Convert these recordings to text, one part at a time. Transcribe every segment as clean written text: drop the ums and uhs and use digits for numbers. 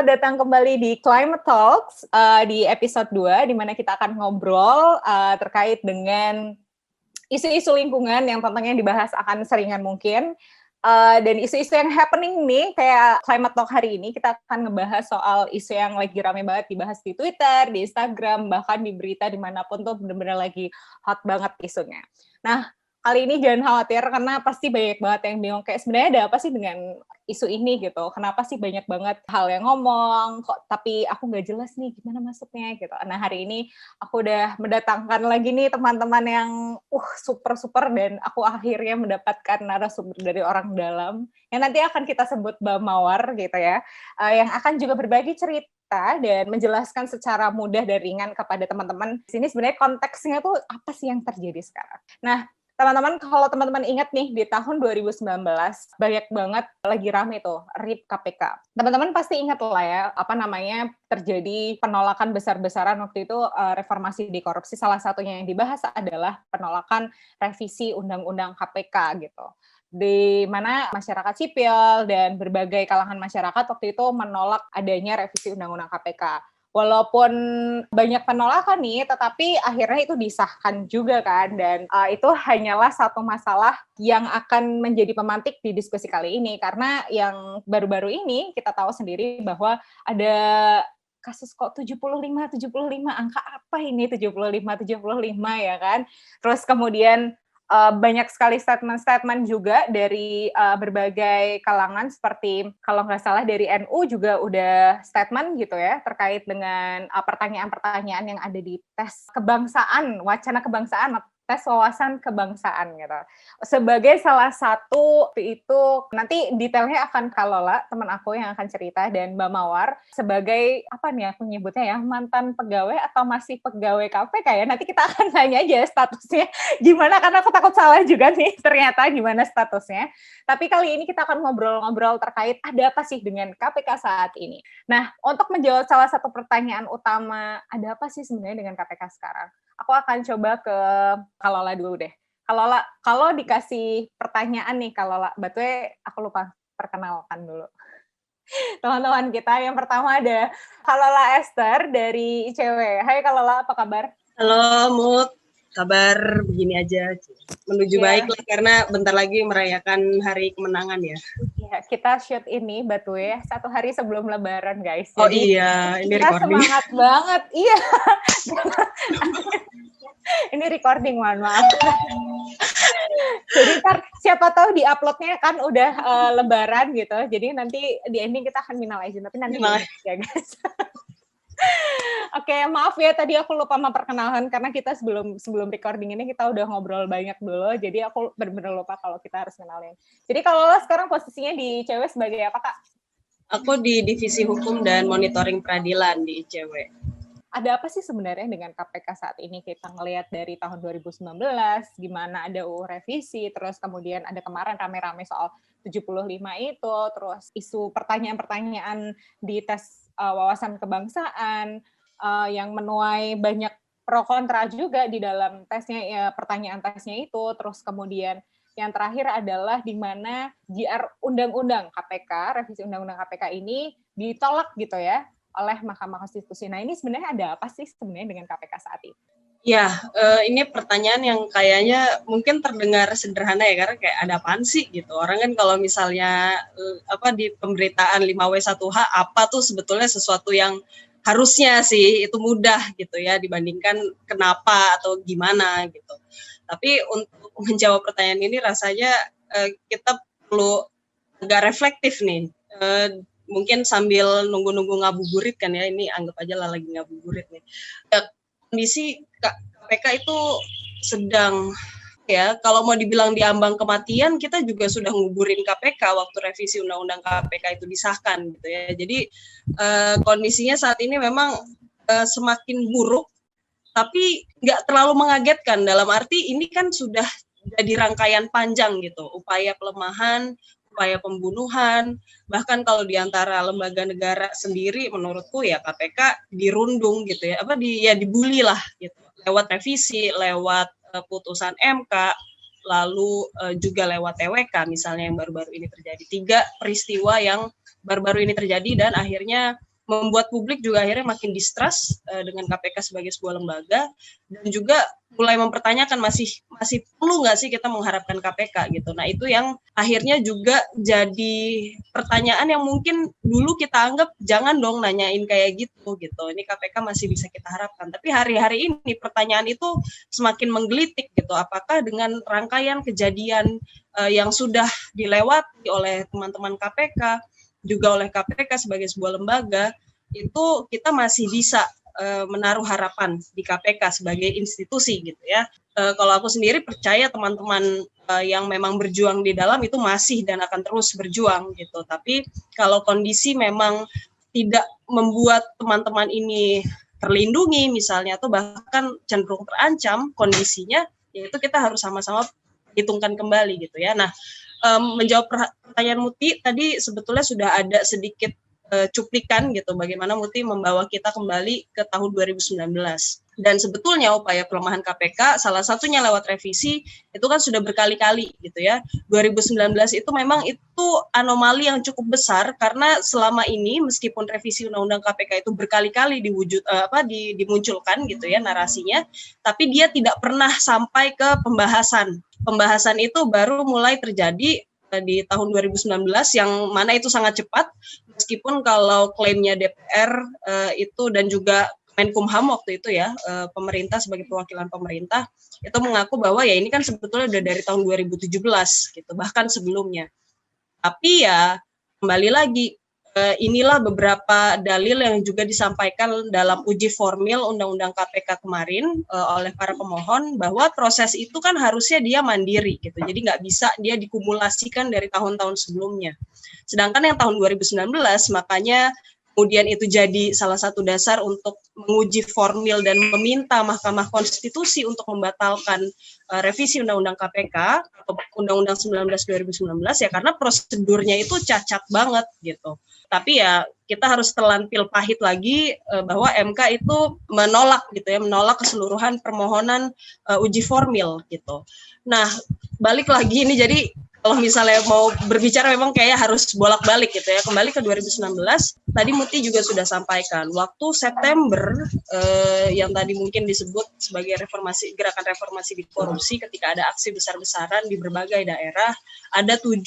selamat datang kembali di Climate Talks di episode 2, di mana kita akan ngobrol terkait dengan isu-isu lingkungan yang tentunya dibahas akan seringan mungkin. Dan isu-isu yang happening nih, kayak Climate Talk hari ini, kita akan ngebahas soal isu yang lagi rame banget dibahas di Twitter, di Instagram, bahkan di berita dimanapun tuh bener-bener lagi hot banget isunya. Nah, kali ini jangan khawatir, karena pasti banyak banget yang bingung, kayak sebenarnya ada apa sih dengan isu ini gitu, kenapa sih banyak banget hal yang ngomong, kok tapi aku nggak jelas nih gimana masuknya gitu. Nah, hari ini aku udah mendatangkan lagi nih teman-teman yang super-super, dan aku akhirnya mendapatkan narasumber dari orang dalam, yang nanti akan kita sebut Mbak Mawar gitu ya, yang akan juga berbagi cerita dan menjelaskan secara mudah dan ringan kepada teman-teman. Di sini sebenarnya konteksnya tuh apa sih yang terjadi sekarang. Nah, teman-teman, kalau teman-teman ingat nih, di tahun 2019, banyak banget lagi rame tuh, RIP KPK. Teman-teman pasti ingat lah ya, terjadi penolakan besar-besaran waktu itu, reformasi di korupsi. Salah satunya yang dibahas adalah penolakan revisi Undang-Undang KPK gitu. Di mana masyarakat sipil dan berbagai kalangan masyarakat waktu itu menolak adanya revisi Undang-Undang KPK. Walaupun banyak penolakan nih, tetapi akhirnya itu disahkan juga kan, dan itu hanyalah satu masalah yang akan menjadi pemantik di diskusi kali ini, karena yang baru-baru ini kita tahu sendiri bahwa ada kasus kok 75, angka apa ini 75 ya kan, terus kemudian banyak sekali statement-statement juga dari berbagai kalangan, seperti kalau nggak salah dari NU juga udah statement gitu ya, terkait dengan pertanyaan-pertanyaan yang ada di tes kebangsaan, wacana kebangsaan, tes wawasan kebangsaan gitu. Sebagai salah satu itu, nanti detailnya akan Kalola, teman aku yang akan cerita, dan Mbak Mawar sebagai apa nih aku nyebutnya ya, mantan pegawai atau masih pegawai KPK ya. Nanti kita akan tanya aja statusnya gimana, karena aku takut salah juga nih ternyata gimana statusnya. Tapi kali ini kita akan ngobrol-ngobrol terkait ada apa sih dengan KPK saat ini. Nah, untuk menjawab salah satu pertanyaan utama, ada apa sih sebenarnya dengan KPK sekarang? Aku akan coba ke Kalola dulu deh. Kalola, kalau dikasih pertanyaan nih, Kalola, betulnya aku lupa perkenalkan dulu teman-teman kita. Yang pertama ada Kalola Esther dari ICW. Hai Kalola, apa kabar? Halo Mut, kabar begini aja, menuju baik lah, karena bentar lagi merayakan hari kemenangan ya. Ya, kita shoot ini Batue 1 hari sebelum Lebaran guys. Jadi iya, ini kita recording. Semangat banget, iya. Ini recording, mohon maaf. Jadi ntar siapa tahu di uploadnya kan udah Lebaran gitu. Jadi nanti di ending kita akan minal aizin, tapi nanti ya guys. Oke, maaf ya tadi aku lupa memperkenalkan, karena kita sebelum recording ini kita udah ngobrol banyak dulu, jadi aku benar-benar lupa kalau kita harus kenalin. Jadi kalau lo sekarang posisinya di ICW sebagai apa, Kak? Aku di Divisi Hukum dan Monitoring Peradilan di ICW. Ada apa sih sebenarnya dengan KPK saat ini? Kita ngelihat dari tahun 2019, gimana ada UU revisi, terus kemudian ada kemarin rame-rame soal 75 itu, terus isu pertanyaan-pertanyaan di tes wawasan kebangsaan, yang menuai banyak pro kontra juga di dalam tesnya, ya, pertanyaan tesnya itu, terus kemudian yang terakhir adalah di mana JR Undang-Undang KPK, revisi Undang-Undang KPK ini ditolak gitu ya oleh Mahkamah Konstitusi. Nah, ini sebenarnya ada apa sih sebenarnya dengan KPK saat ini? Ya, ini pertanyaan yang kayaknya mungkin terdengar sederhana ya, karena kayak ada apaan sih gitu. Orang kan kalau misalnya di pemberitaan 5W1H apa tuh sebetulnya sesuatu yang harusnya sih itu mudah gitu ya, dibandingkan kenapa atau gimana gitu. Tapi untuk menjawab pertanyaan ini rasanya kita perlu agak reflektif nih. Mungkin sambil nunggu-nunggu ngabuburit kan ya, ini anggap aja lah lagi ngabuburit nih. Kondisi KPK itu sedang ya, kalau mau dibilang diambang kematian, kita juga sudah nguburin KPK waktu revisi Undang-Undang KPK itu disahkan gitu ya. Jadi kondisinya saat ini memang semakin buruk, tapi nggak terlalu mengagetkan, dalam arti ini kan sudah jadi rangkaian panjang gitu, upaya pelemahan, upaya pembunuhan, bahkan kalau di antara lembaga negara sendiri menurutku ya KPK dirundung gitu ya, dibully lah gitu, lewat revisi, lewat putusan MK, lalu juga lewat TWK misalnya yang baru-baru ini terjadi. 3 peristiwa yang baru-baru ini terjadi dan akhirnya membuat publik juga akhirnya makin distrust dengan KPK sebagai sebuah lembaga, dan juga mulai mempertanyakan masih perlu nggak sih kita mengharapkan KPK gitu. Nah itu yang akhirnya juga jadi pertanyaan yang mungkin dulu kita anggap jangan dong nanyain kayak gitu. Ini KPK masih bisa kita harapkan. Tapi hari-hari ini pertanyaan itu semakin menggelitik gitu. Apakah dengan rangkaian kejadian yang sudah dilewati oleh teman-teman KPK, juga oleh KPK sebagai sebuah lembaga, itu kita masih bisa menaruh harapan di KPK sebagai institusi gitu ya. Kalau aku sendiri percaya teman-teman yang memang berjuang di dalam itu masih dan akan terus berjuang gitu. Tapi kalau kondisi memang tidak membuat teman-teman ini terlindungi misalnya, atau bahkan cenderung terancam kondisinya, yaitu kita harus sama-sama hitungkan kembali gitu ya. Nah, menjawab pertanyaan Muti tadi, sebetulnya sudah ada sedikit cuplikan gitu bagaimana Muti membawa kita kembali ke tahun 2019. Dan sebetulnya upaya pelemahan KPK salah satunya lewat revisi itu kan sudah berkali-kali gitu ya. 2019 itu memang itu anomali yang cukup besar, karena selama ini meskipun revisi Undang-Undang KPK itu berkali-kali dimunculkan gitu ya narasinya, tapi dia tidak pernah sampai ke pembahasan. Pembahasan itu baru mulai terjadi di tahun 2019, yang mana itu sangat cepat, meskipun kalau klaimnya DPR itu dan juga Menkumham waktu itu ya, pemerintah sebagai perwakilan pemerintah itu mengaku bahwa ya ini kan sebetulnya udah dari tahun 2017 gitu, bahkan sebelumnya. Tapi ya kembali lagi, inilah beberapa dalil yang juga disampaikan dalam uji formil Undang-Undang KPK kemarin oleh para pemohon, bahwa proses itu kan harusnya dia mandiri gitu, jadi nggak bisa dia dikumulasikan dari tahun-tahun sebelumnya. Sedangkan yang tahun 2019 makanya kemudian itu jadi salah satu dasar untuk menguji formil dan meminta Mahkamah Konstitusi untuk membatalkan revisi Undang-Undang KPK atau Undang-Undang 19 2019 ya, karena prosedurnya itu cacat banget gitu. Tapi ya kita harus telan pil pahit lagi bahwa MK itu menolak gitu ya, menolak keseluruhan permohonan uji formil gitu. Nah, balik lagi ini, jadi kalau misalnya mau berbicara memang kayak harus bolak-balik gitu ya. Kembali ke 2019, tadi Muti juga sudah sampaikan, waktu September yang tadi mungkin disebut sebagai gerakan reformasi di korupsi, ketika ada aksi besar-besaran di berbagai daerah, ada 7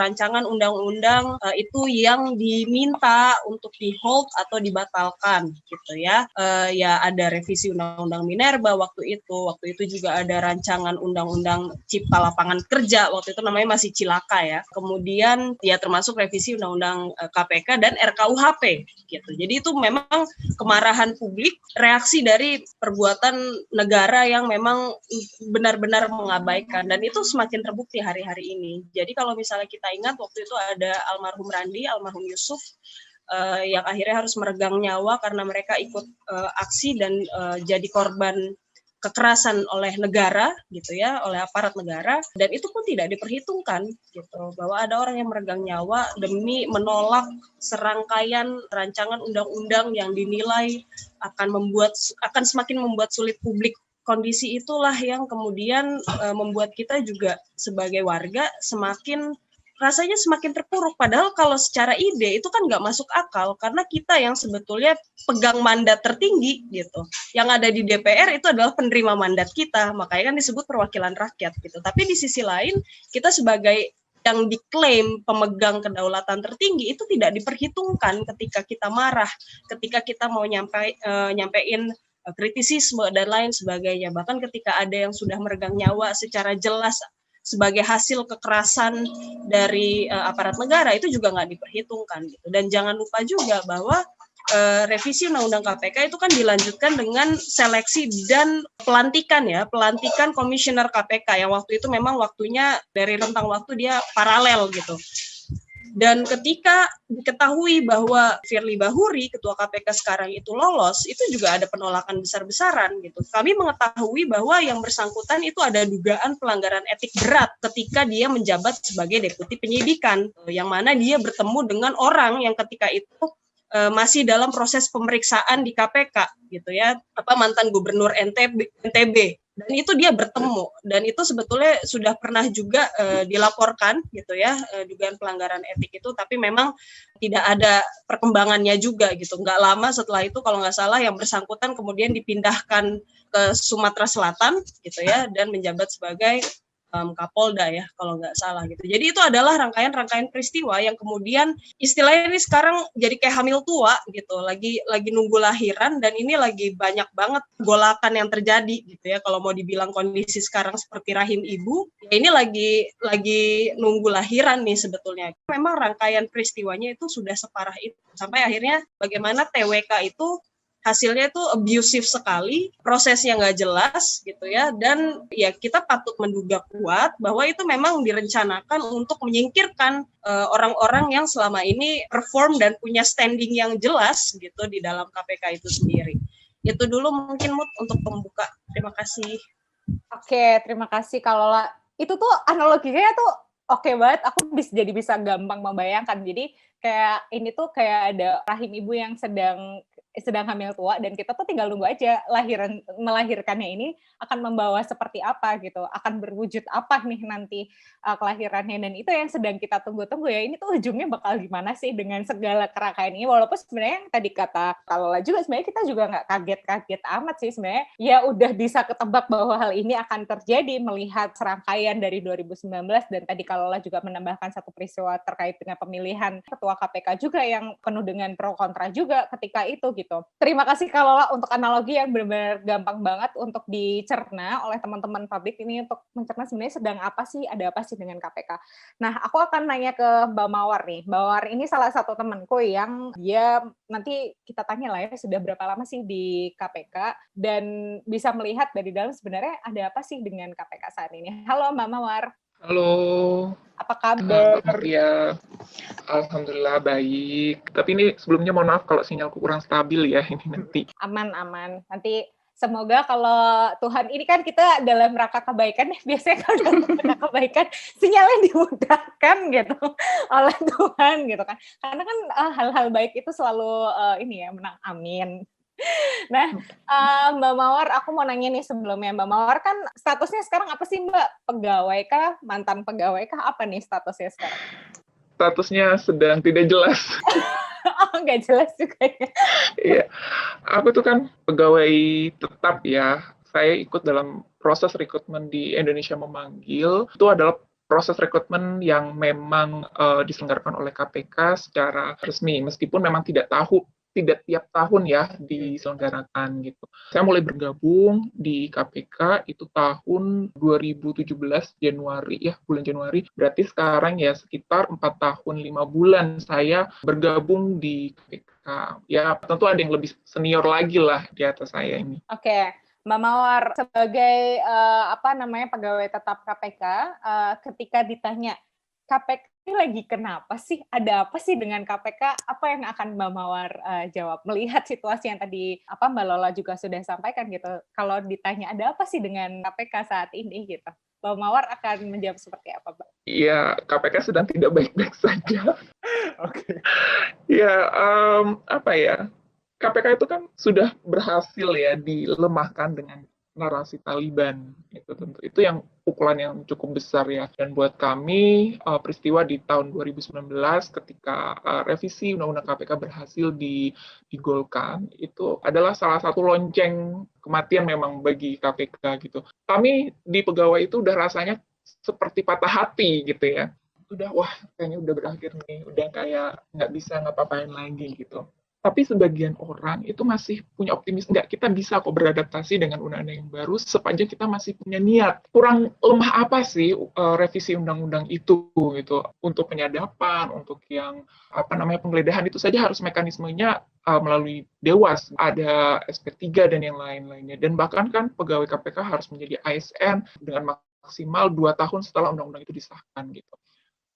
rancangan undang-undang itu yang diminta untuk di-hold atau dibatalkan gitu ya. Ya ada revisi Undang-Undang Minerba waktu itu juga ada rancangan Undang-Undang Cipta Lapangan Kerja, waktu itu namanya masih Cilaka ya. Kemudian ya termasuk revisi Undang-Undang KPK dan RKUHP gitu. Jadi itu memang kemarahan publik, reaksi dari perbuatan negara yang memang benar-benar mengabaikan, dan itu semakin terbukti hari-hari ini. Jadi kalau misalnya kita ingat waktu itu ada almarhum Randi, almarhum Yusuf yang akhirnya harus meregang nyawa karena mereka ikut aksi dan jadi korban kekerasan oleh negara gitu ya, oleh aparat negara, dan itu pun tidak diperhitungkan gitu, bahwa ada orang yang meregang nyawa demi menolak serangkaian rancangan undang-undang yang dinilai akan semakin membuat sulit publik. Kondisi itulah yang kemudian membuat kita juga sebagai warga rasanya semakin terpuruk. Padahal kalau secara ide itu kan nggak masuk akal, karena kita yang sebetulnya pegang mandat tertinggi gitu. Yang ada di DPR itu adalah penerima mandat kita, makanya kan disebut perwakilan rakyat gitu. Tapi di sisi lain, kita sebagai yang diklaim pemegang kedaulatan tertinggi itu tidak diperhitungkan ketika kita marah, ketika kita mau nyampein kritisisme dan lain sebagainya. Bahkan ketika ada yang sudah meregang nyawa secara jelas sebagai hasil kekerasan dari aparat negara, itu juga nggak diperhitungkan gitu. Dan jangan lupa juga bahwa revisi Undang-Undang KPK itu kan dilanjutkan dengan seleksi dan pelantikan komisioner KPK yang waktu itu memang waktunya dari rentang waktu dia paralel gitu. Dan ketika diketahui bahwa Firly Bahuri, ketua KPK sekarang itu lolos, itu juga ada penolakan besar-besaran gitu. Kami mengetahui bahwa yang bersangkutan itu ada dugaan pelanggaran etik berat ketika dia menjabat sebagai deputi penyidikan, yang mana dia bertemu dengan orang yang ketika itu masih dalam proses pemeriksaan di KPK gitu ya, mantan gubernur NTB dan itu dia bertemu, dan itu sebetulnya sudah pernah juga dilaporkan gitu ya, dugaan pelanggaran etik itu, tapi memang tidak ada perkembangannya juga gitu. Nggak lama setelah itu kalau nggak salah yang bersangkutan kemudian dipindahkan ke Sumatera Selatan gitu ya, dan menjabat sebagai Kapolda ya kalau nggak salah gitu. Jadi itu adalah rangkaian peristiwa yang kemudian istilahnya ini sekarang jadi kayak hamil tua gitu, lagi nunggu lahiran, dan ini lagi banyak banget golakan yang terjadi gitu ya. Kalau mau dibilang kondisi sekarang seperti rahim ibu, ya ini lagi nunggu lahiran nih sebetulnya. Memang rangkaian peristiwanya itu sudah separah itu sampai akhirnya bagaimana TWK itu hasilnya itu abusive sekali, prosesnya nggak jelas gitu ya, dan ya kita patut menduga kuat bahwa itu memang direncanakan untuk menyingkirkan orang-orang yang selama ini perform dan punya standing yang jelas gitu di dalam KPK itu sendiri. Itu dulu mungkin Mut untuk pembuka. Terima kasih. Oke, terima kasih kalau itu tuh analoginya tuh oke banget. Aku bisa gampang membayangkan. Jadi kayak ini tuh kayak ada rahim ibu yang sedang hamil tua, dan kita tuh tinggal nunggu aja melahirkannya ini akan membawa seperti apa gitu, akan berwujud apa nih nanti kelahirannya, dan itu yang sedang kita tunggu-tunggu ya. Ini tuh ujungnya bakal gimana sih dengan segala kerangkaian ini, walaupun sebenarnya yang tadi kata Kalola juga sebenarnya kita juga nggak kaget-kaget amat sih sebenarnya, ya udah bisa ketebak bahwa hal ini akan terjadi melihat serangkaian dari 2019, dan tadi Kalola juga menambahkan satu peristiwa terkait dengan pemilihan ketua KPK juga yang penuh dengan pro kontra juga ketika itu gitu. Terima kasih Kalola untuk analogi yang benar-benar gampang banget untuk dicerna oleh teman-teman publik ini, untuk mencerna sebenarnya sedang apa sih, ada apa sih dengan KPK. Nah, aku akan nanya ke Mbak Mawar nih. Mbak Mawar ini salah satu temanku yang dia nanti kita tanya lah ya, sudah berapa lama sih di KPK, dan bisa melihat dari dalam sebenarnya ada apa sih dengan KPK saat ini. Halo Mbak Mawar. Halo. Apa kabar? Ya, alhamdulillah baik. Tapi ini sebelumnya mohon maaf kalau sinyalku kurang stabil ya ini nanti. Aman. Nanti semoga kalau Tuhan ini kan kita dalam rangka kebaikan, biasanya kalau dalam rangka kebaikan sinyalnya dimudahkan gitu oleh Tuhan gitu kan. Karena kan hal-hal baik itu selalu ini ya menang, amin. Nah, Mbak Mawar, aku mau nanya nih sebelumnya. Mbak Mawar kan statusnya sekarang apa sih Mbak? Pegawai kah? Mantan pegawai kah? Apa nih statusnya sekarang? Statusnya sedang tidak jelas. Oh, nggak jelas juga ya. Iya, aku tuh kan pegawai tetap ya. Saya ikut dalam proses rekrutmen di Indonesia Memanggil. Itu adalah proses rekrutmen yang memang diselenggarakan oleh KPK secara resmi, meskipun memang tidak tiap tahun ya diselenggarakan gitu. Saya mulai bergabung di KPK itu tahun 2017 Januari ya, bulan Januari. Berarti sekarang ya sekitar 4 tahun 5 bulan saya bergabung di KPK. Ya tentu ada yang lebih senior lagi lah di atas saya ini. Oke. Mbak Mawar, sebagai pegawai tetap KPK, ketika ditanya KPK ini lagi kenapa sih? Ada apa sih dengan KPK? Apa yang akan Mbak Mawar jawab? Melihat situasi yang tadi Mbak Lola juga sudah sampaikan gitu. Kalau ditanya ada apa sih dengan KPK saat ini gitu, Mbak Mawar akan menjawab seperti apa, Mbak? Iya, KPK sedang tidak baik-baik saja. Oke. Ya, KPK itu kan sudah berhasil ya dilemahkan dengan narasi Taliban. Itu yang pukulan yang cukup besar ya. Dan buat kami peristiwa di tahun 2019 ketika revisi Undang-Undang KPK berhasil digolkan, itu adalah salah satu lonceng kematian memang bagi KPK gitu. Kami di pegawai itu udah rasanya seperti patah hati gitu ya. Wah kayaknya udah berakhir nih, udah kayak nggak bisa ngapa-ngapain lagi gitu. Tapi sebagian orang itu masih punya optimis, enggak, kita bisa kok beradaptasi dengan undang-undang yang baru sepanjang kita masih punya niat. Kurang lemah apa sih revisi undang-undang itu gitu, untuk penyadapan, untuk yang penggeledahan itu saja harus mekanismenya melalui Dewas, ada SP3 dan yang lain-lainnya. Dan bahkan kan pegawai KPK harus menjadi ASN dengan maksimal 2 tahun setelah undang-undang itu disahkan gitu.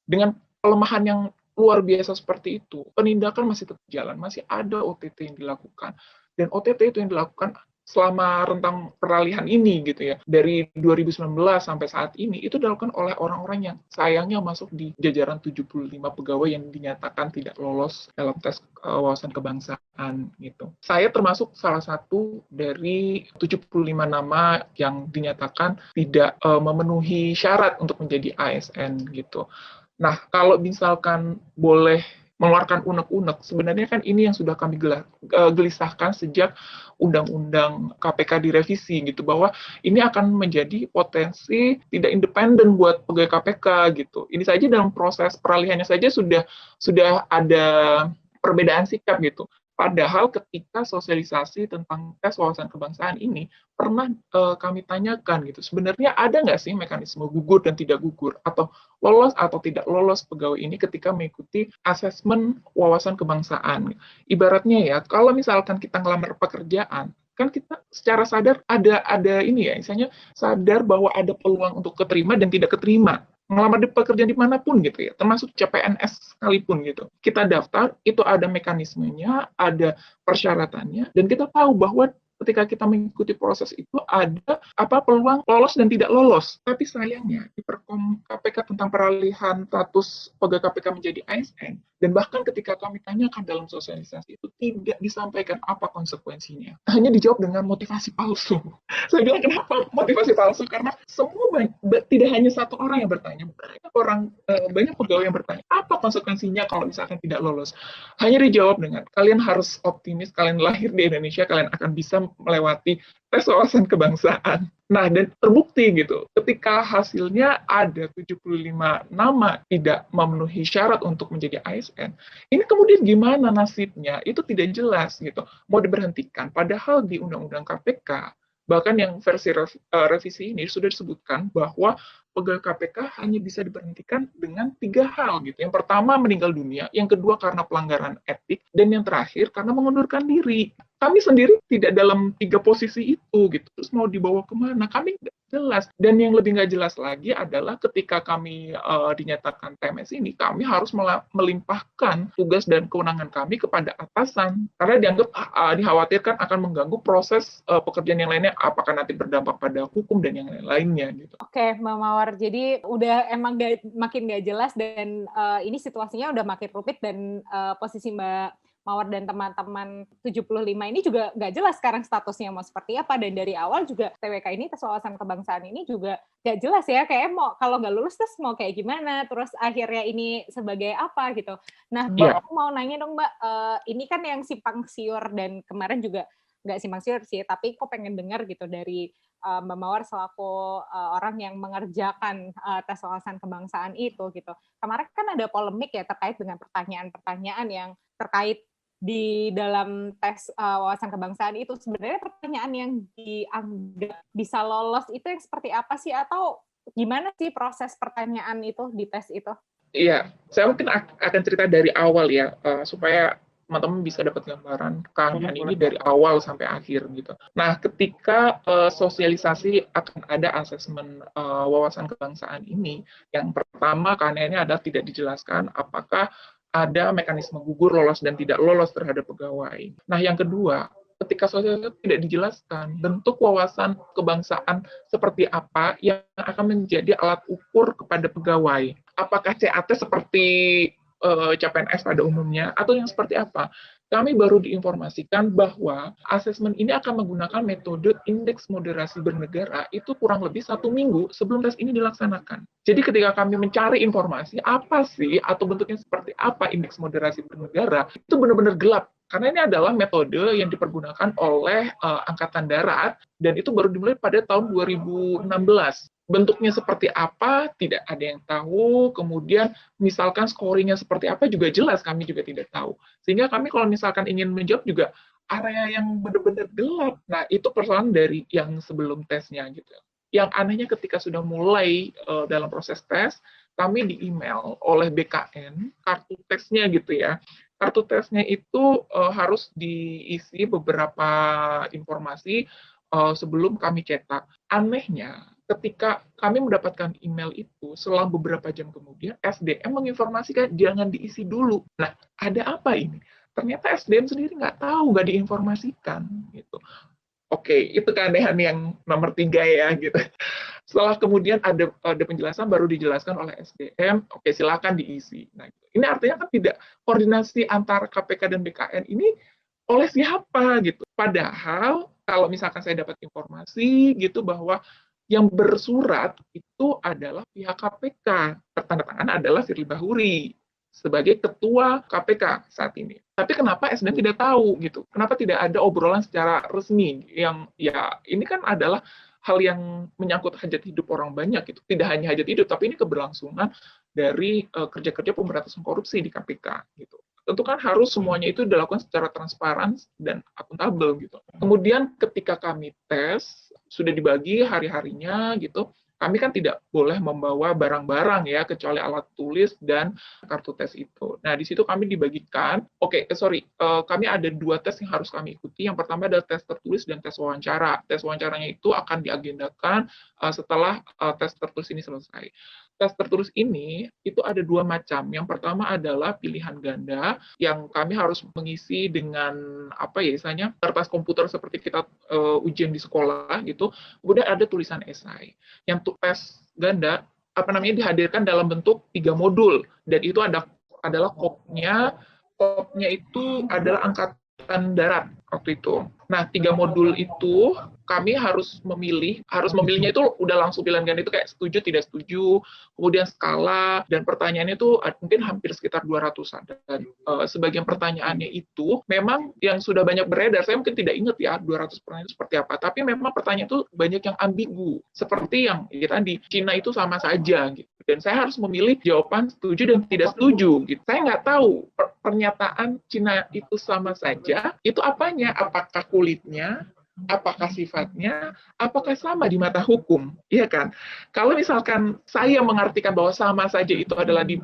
Dengan pelemahan yang luar biasa seperti itu, penindakan masih tetap jalan, masih ada OTT yang dilakukan. Dan OTT itu yang dilakukan selama rentang peralihan ini gitu ya, dari 2019 sampai saat ini, itu dilakukan oleh orang-orang yang sayangnya masuk di jajaran 75 pegawai yang dinyatakan tidak lolos dalam tes wawasan kebangsaan gitu. Saya termasuk salah satu dari 75 nama yang dinyatakan tidak memenuhi syarat untuk menjadi ASN gitu. Nah, kalau misalkan boleh mengeluarkan unek-unek, sebenarnya kan ini yang sudah kami gelisahkan sejak Undang-Undang KPK direvisi gitu, bahwa ini akan menjadi potensi tidak independen buat pegawai KPK gitu. Ini saja dalam proses peralihannya saja sudah ada perbedaan sikap gitu. Padahal ketika sosialisasi tentang tes wawasan kebangsaan ini pernah kami tanyakan gitu, sebenarnya ada nggak sih mekanisme gugur dan tidak gugur, atau lolos atau tidak lolos pegawai ini ketika mengikuti asesmen wawasan kebangsaan. Ibaratnya ya, kalau misalkan kita ngelamar pekerjaan, kan kita secara sadar ada ini ya, misalnya sadar bahwa ada peluang untuk keterima dan tidak keterima. Ngelamar di pekerjaan dimanapun gitu ya, termasuk CPNS sekalipun gitu. Kita daftar, itu ada mekanismenya, ada persyaratannya, dan kita tahu bahwa ketika kita mengikuti proses itu ada peluang lolos dan tidak lolos. Tapi sayangnya di Perkom KPK tentang peralihan status pegawai KPK menjadi ASN, dan bahkan ketika kami tanyakan dalam sosialisasi itu tidak disampaikan apa konsekuensinya. Hanya dijawab dengan motivasi palsu. Saya bilang kenapa motivasi palsu? Karena semua tidak hanya satu orang yang bertanya, banyak pegawai yang bertanya apa konsekuensinya kalau misalkan tidak lolos. Hanya dijawab dengan kalian harus optimis, kalian lahir di Indonesia, kalian akan bisa melewati tes wawasan kebangsaan. Nah, dan terbukti gitu, ketika hasilnya ada 75 nama tidak memenuhi syarat untuk menjadi ASN, ini kemudian gimana nasibnya? Itu tidak jelas gitu. Mau diberhentikan, padahal di Undang-Undang KPK, bahkan yang versi revisi ini sudah disebutkan bahwa pegawai KPK hanya bisa diberhentikan dengan 3 hal gitu. Yang pertama meninggal dunia, yang kedua karena pelanggaran etik, dan yang terakhir karena mengundurkan diri. Kami sendiri tidak dalam 3 posisi itu gitu. Terus mau dibawa kemana? Kami tidak jelas. Dan yang lebih nggak jelas lagi adalah ketika kami dinyatakan TMS ini, kami harus melimpahkan tugas dan kewenangan kami kepada atasan. Karena dianggap dikhawatirkan akan mengganggu proses pekerjaan yang lainnya, apakah nanti berdampak pada hukum dan yang lain-lainnya gitu. Oke, Mbak Mawar. Jadi udah emang makin nggak jelas, dan ini situasinya udah makin rumit, dan posisi Mbak Mawar dan teman-teman 75 ini juga nggak jelas sekarang statusnya mau seperti apa, dan dari awal juga TWK ini, tes wawasan kebangsaan ini juga nggak jelas ya, kayak mau kalau nggak lulus terus mau kayak gimana, terus akhirnya ini sebagai apa gitu. Nah, Mbak, aku mau nanya dong Mbak, ini kan yang simpang siur, dan kemarin juga nggak simpang siur sih, tapi kok pengen dengar gitu dari Mbak Mawar selaku orang yang mengerjakan tes wawasan kebangsaan itu gitu. Kemarin kan ada polemik ya terkait dengan pertanyaan-pertanyaan yang terkait di dalam tes wawasan kebangsaan itu. Sebenarnya pertanyaan yang dianggap bisa lolos itu yang seperti apa sih, atau gimana sih proses pertanyaan itu di tes itu? Iya, saya mungkin akan cerita dari awal ya, supaya teman-teman bisa dapat gambaran keahlian ini dari awal sampai akhir gitu. Nah, ketika sosialisasi akan ada asesmen wawasan kebangsaan ini, yang pertama keahliannya adalah tidak dijelaskan apakah ada mekanisme gugur, lolos dan tidak lolos terhadap pegawai. Nah, yang kedua, ketika sosialisasi tidak dijelaskan bentuk wawasan kebangsaan seperti apa yang akan menjadi alat ukur kepada pegawai. Apakah CAT seperti CPNS pada umumnya, atau yang seperti apa? Kami baru diinformasikan bahwa asesmen ini akan menggunakan metode indeks moderasi bernegara itu kurang lebih 1 minggu sebelum tes ini dilaksanakan. Jadi ketika kami mencari informasi apa sih atau bentuknya seperti apa indeks moderasi bernegara, itu benar-benar gelap. Karena ini adalah metode yang dipergunakan oleh Angkatan Darat, dan itu baru dimulai pada tahun 2016. Bentuknya seperti apa, tidak ada yang tahu. Kemudian misalkan scoringnya seperti apa juga jelas, kami juga tidak tahu. Sehingga kami kalau misalkan ingin menjawab juga area yang benar-benar gelap. Nah, itu persoalan dari yang sebelum tesnya gitu. Yang anehnya ketika sudah mulai dalam proses tes, kami di-email oleh BKN kartu tesnya gitu ya. Kartu tesnya itu harus diisi beberapa informasi sebelum kami cetak. Anehnya, ketika kami mendapatkan email itu, selang beberapa jam kemudian, SDM menginformasikan jangan diisi dulu. Nah, ada apa ini? Ternyata SDM sendiri nggak tahu, nggak diinformasikan. Gitu. Oke, itu keanehan yang nomor 3 ya gitu. Setelah kemudian ada penjelasan baru dijelaskan oleh SDM, oke silakan diisi. Nah, ini artinya kan tidak koordinasi antara KPK dan BKN ini oleh siapa gitu. Padahal kalau misalkan saya dapat informasi gitu bahwa yang bersurat itu adalah pihak KPK, tertanda tangan adalah Firly Bahuri sebagai ketua KPK saat ini. Tapi kenapa SDM tidak tahu gitu? Kenapa tidak ada obrolan secara resmi yang ya ini kan adalah hal yang menyangkut hajat hidup orang banyak gitu. Tidak hanya hajat hidup, tapi ini keberlangsungan dari kerja-kerja pemberantasan korupsi di KPK gitu. Tentu kan harus semuanya itu dilakukan secara transparan dan akuntabel gitu. Kemudian ketika kami tes sudah dibagi hari-harinya gitu, kami kan tidak boleh membawa barang-barang ya, kecuali alat tulis dan kartu tes itu. Nah, di situ kami dibagikan, kami ada 2 tes yang harus kami ikuti. Yang pertama adalah tes tertulis dan tes wawancara. Tes wawancaranya itu akan diagendakan setelah tes tertulis ini selesai. Tes tertulis ini itu ada 2 macam. Yang pertama adalah pilihan ganda yang kami harus mengisi dengan istilahnya kertas komputer seperti kita ujian di sekolah gitu. Kemudian ada tulisan esai. Yang tes ganda dihadirkan dalam bentuk 3 modul dan itu adalah kopnya itu adalah angkatan darat waktu itu. Nah, 3 modul itu kami harus memilihnya itu udah langsung pilihan ganda itu kayak setuju, tidak setuju, kemudian skala, dan pertanyaannya itu mungkin hampir sekitar 200-an. Dan sebagian pertanyaannya itu memang yang sudah banyak beredar, saya mungkin tidak ingat ya 200 pertanyaan itu seperti apa, tapi memang pertanyaan itu banyak yang ambigu, seperti yang di Cina itu sama saja gitu. Dan saya harus memilih jawaban setuju dan tidak setuju gitu. Saya nggak tahu pernyataan Cina itu sama saja, itu apanya? Apakah kulitnya? Apakah sifatnya, apakah sama di mata hukum, iya kan? Kalau misalkan saya mengartikan bahwa sama saja itu adalah di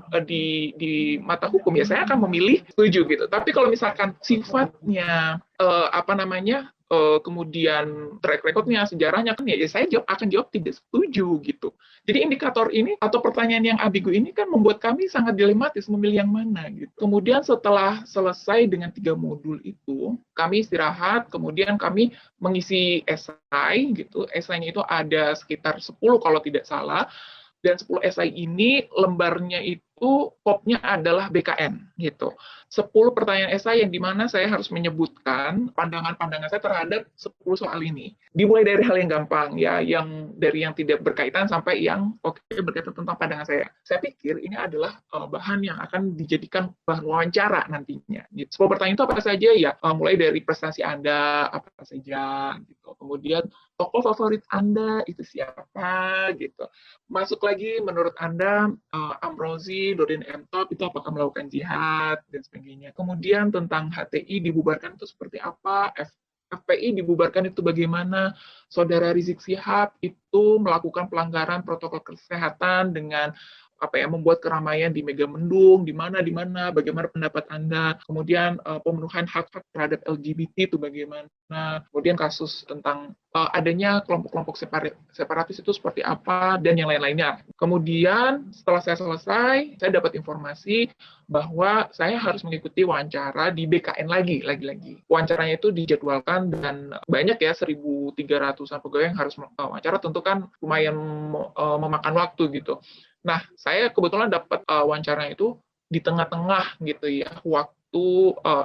mata hukum, ya saya akan memilih setuju gitu. Tapi kalau misalkan sifatnya kemudian track record-nya, sejarahnya kan ya saya akan jawab tidak setuju gitu. Jadi indikator ini atau pertanyaan yang ambigu ini kan membuat kami sangat dilematis memilih yang mana gitu. Kemudian setelah selesai dengan 3 modul itu, kami istirahat, kemudian kami mengisi esai gitu. Esainya itu ada sekitar 10 kalau tidak salah. Dan 10 esai ini lembarnya itu popnya adalah BKN gitu. 10 pertanyaan esai yang dimana saya harus menyebutkan pandangan-pandangan saya terhadap 10 soal ini. Dimulai dari hal yang gampang ya, dari yang tidak berkaitan sampai yang berkaitan tentang pandangan saya. Saya pikir ini adalah bahan yang akan dijadikan bahan wawancara nantinya. Gitu. 10 pertanyaan itu apa saja ya? Mulai dari prestasi Anda apa saja gitu. Kemudian tokoh favorit Anda itu siapa gitu. Masuk lagi menurut Anda Amrozi, Nurdin M. Top itu apakah melakukan jihad dan sebagainya. Kemudian tentang HTI dibubarkan itu seperti apa, FPI dibubarkan itu bagaimana, Saudara Rizik Syihab itu melakukan pelanggaran protokol kesehatan dengan membuat keramaian di Megamendung, di mana, bagaimana pendapat Anda, kemudian pemenuhan hak-hak terhadap LGBT itu bagaimana, kemudian kasus tentang adanya kelompok-kelompok separatis itu seperti apa, dan yang lain-lainnya. Kemudian setelah saya selesai, saya dapat informasi bahwa saya harus mengikuti wawancara di BKN lagi. Wawancaranya itu dijadwalkan dan banyak ya 1.300-an pegawai yang harus wawancara, tentu kan lumayan memakan waktu gitu. Nah, saya kebetulan dapat wawancaranya itu di tengah-tengah gitu ya,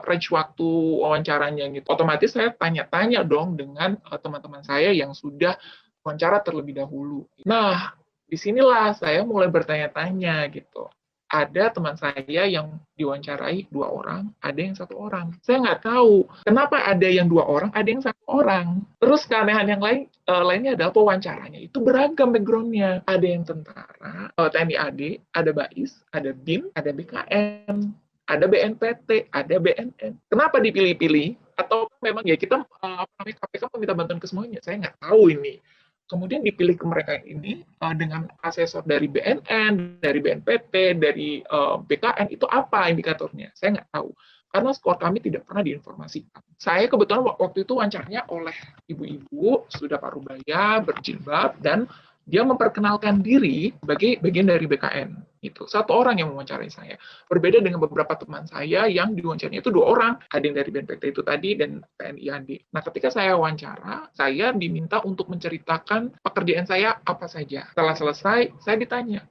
range waktu wawancaranya gitu. Otomatis saya tanya-tanya dong dengan teman-teman saya yang sudah wawancara terlebih dahulu. Nah, disinilah saya mulai bertanya-tanya gitu. Ada teman saya yang diwawancarai 2 orang, ada yang 1 orang. Saya nggak tahu kenapa ada yang 2 orang, ada yang 1 orang. Terus keanehan yang lainnya adalah pewawancaranya itu beragam background-nya. Ada yang tentara, TNI AD, ada BAIS, ada BIN, ada BKN, ada BNPT, ada BNN. Kenapa dipilih-pilih? Atau memang ya kita KPK meminta bantuan ke semuanya? Saya nggak tahu ini. Kemudian dipilih ke mereka ini dengan asesor dari BNN, dari BNPT, dari BKN, itu apa indikatornya? Saya nggak tahu. Karena skor kami tidak pernah diinformasikan. Saya kebetulan waktu itu wawancaranya oleh ibu-ibu, sudah parubaya, berjilbab, dan dia memperkenalkan diri sebagai bagian dari BKN. Itu satu orang yang mewawancarai saya. Berbeda dengan beberapa teman saya yang diwawancaranya itu 2 orang, ada yang dari BNPT itu tadi dan TNI AD. Nah, ketika saya wawancara, saya diminta untuk menceritakan pekerjaan saya apa saja. Setelah selesai, saya ditanya,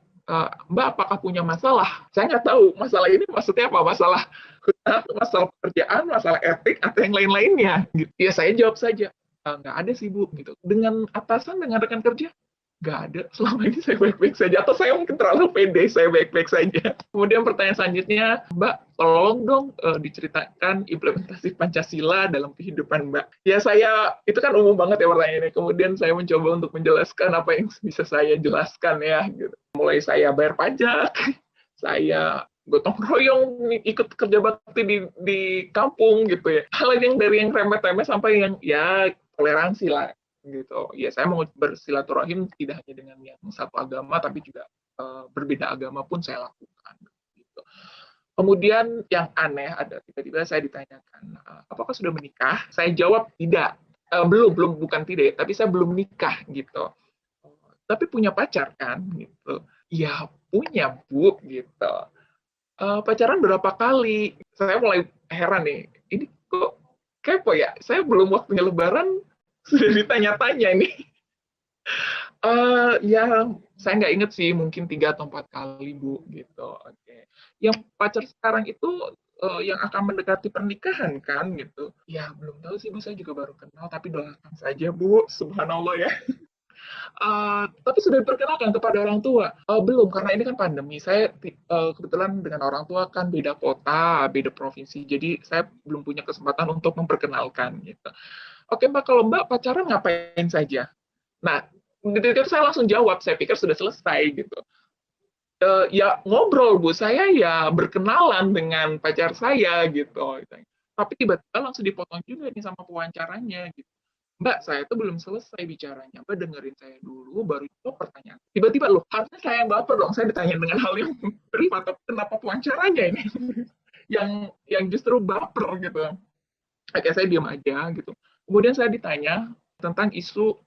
Mbak, apakah punya masalah? Saya nggak tahu masalah ini maksudnya apa, masalah pekerjaan, masalah etik, atau yang lain-lainnya. Gitu. Ya saya jawab saja, nggak ada sih Bu. Gitu. Dengan atasan, dengan rekan kerja, nggak ada. Selama ini saya baik-baik saja. Atau saya mungkin terlalu pede, saya baik-baik saja. Kemudian pertanyaan selanjutnya, Mbak, tolong dong diceritakan implementasi Pancasila dalam kehidupan Mbak. Ya saya, itu kan umum banget ya pertanyaannya. Kemudian saya mencoba untuk menjelaskan apa yang bisa saya jelaskan ya. Gitu. Mulai saya bayar pajak, saya gotong royong ikut kerja bakti di kampung gitu ya. Hal yang dari yang remeh-temeh sampai yang ya toleransi lah gitu. Ya saya mau bersilaturahim tidak hanya dengan yang satu agama tapi juga berbeda agama pun saya lakukan gitu. Kemudian yang aneh ada tiba-tiba saya ditanyakan apakah sudah menikah? Saya jawab tidak. Belum bukan tidak, tapi saya belum nikah gitu. Tapi punya pacar kan gitu. Ya punya Bu gitu. Pacaran berapa kali? Saya mulai heran nih. Ini kok kepo ya? Saya belum waktunya lebaran sudah ditanya-tanya nih. Ya, saya nggak inget sih, mungkin 3 atau 4 kali, Bu, gitu. Oke. Yang pacar sekarang itu yang akan mendekati pernikahan kan, gitu. Ya, belum tahu sih, Bu, saya juga baru kenal, tapi doakan saja, Bu. Subhanallah ya. Tapi sudah diperkenalkan kepada orang tua? Belum, karena ini kan pandemi. Saya kebetulan dengan orang tua kan beda kota, beda provinsi, jadi saya belum punya kesempatan untuk memperkenalkan gitu. Oke Mbak, kalau Mbak pacaran ngapain saja? Nah, itu saya langsung jawab, saya pikir sudah selesai gitu. Ya ngobrol Bu, saya ya berkenalan dengan pacar saya gitu. Tapi tiba-tiba langsung dipotong juga nih sama pewawancaranya gitu. Mbak, saya tuh belum selesai bicaranya. Mbak dengerin saya dulu, baru jawab pertanyaan. Tiba-tiba loh, harusnya saya yang baper dong. Saya ditanya dengan hal yang privat, tapi kenapa pewawancaranya ini? yang justru baper gitu. Oke, saya diam aja gitu. Kemudian saya ditanya tentang isu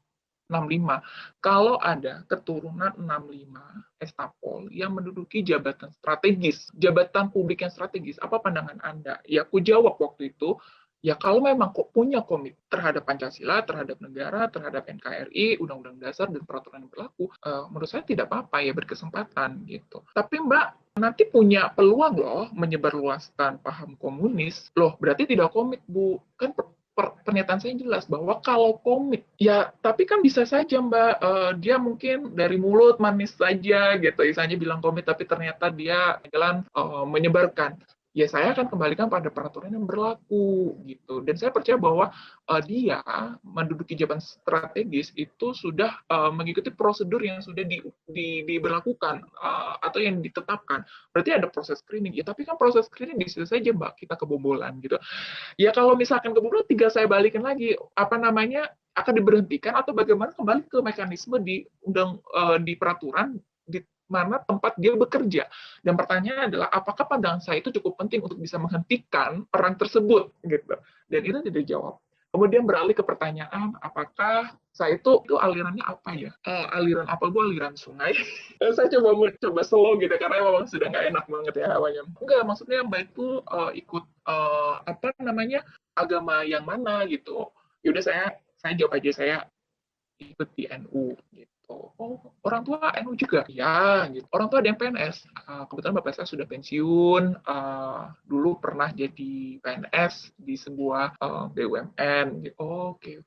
65. Kalau ada keturunan 65 estafol yang menduduki jabatan strategis, jabatan publik yang strategis, apa pandangan Anda? Ya, aku jawab waktu itu, ya kalau memang kok punya komit terhadap Pancasila, terhadap negara, terhadap NKRI, Undang-Undang Dasar, dan peraturan yang berlaku, menurut saya tidak apa-apa ya berkesempatan gitu. Tapi Mbak, nanti punya peluang loh menyebarluaskan paham komunis, loh berarti tidak komit Bu, kan pernyataan saya jelas bahwa kalau komit, ya tapi kan bisa saja Mbak, dia mungkin dari mulut manis saja gitu, misalnya bilang komit tapi ternyata dia jalan menyebarkan. Ya saya akan kembalikan pada peraturan yang berlaku gitu. Dan saya percaya bahwa dia menduduki jabatan strategis itu sudah mengikuti prosedur yang sudah diberlakukan atau yang ditetapkan. Berarti ada proses screening. Ya tapi kan proses screening bisa saja Mbak kita kebobolan gitu. Ya kalau misalkan kebobolan tinggal saya balikin lagi apa namanya akan diberhentikan atau bagaimana kembali ke mekanisme di peraturan di mana tempat dia bekerja. Dan pertanyaannya adalah apakah pandangan saya itu cukup penting untuk bisa menghentikan orang tersebut gitu. Dan itu tidak dijawab. Kemudian beralih ke pertanyaan apakah saya itu alirannya apa ya? Aliran apa? Bu, aliran sungai. Saya coba slow gitu karena memang sudah nggak enak banget ya hawanya. Enggak, maksudnya Mbak itu ikut apa namanya agama yang mana gitu. Yaudah saya jawab aja saya ikut di NU gitu. Oh, orang tua NU juga? Ya, gitu. Orang tua ada yang PNS. Kebetulan bapak saya sudah pensiun. Dulu pernah jadi PNS di sebuah BUMN. Gitu. Oke.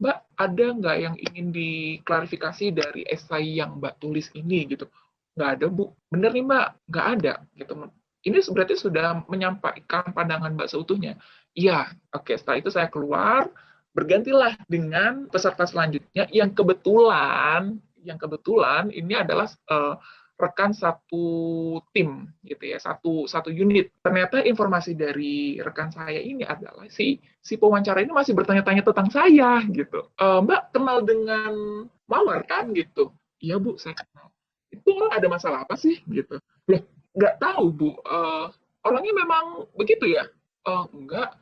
Mbak, ada nggak yang ingin diklarifikasi dari esai yang Mbak tulis ini gitu? Nggak ada, Bu. Bener nih, Mbak. Nggak ada. Gitu. Ini berarti sudah menyampaikan pandangan Mbak seutuhnya. Iya, oke. Setelah itu saya keluar, bergantilah dengan peserta selanjutnya yang kebetulan ini adalah rekan satu tim gitu ya, satu unit. Ternyata informasi dari rekan saya ini adalah si pewawancara ini masih bertanya-tanya tentang saya gitu. Mbak kenal dengan Mawar kan gitu? Iya Bu, saya kenal. Itu orang ada masalah apa sih gitu? Loh, nggak tahu Bu. Orangnya memang begitu ya? Enggak.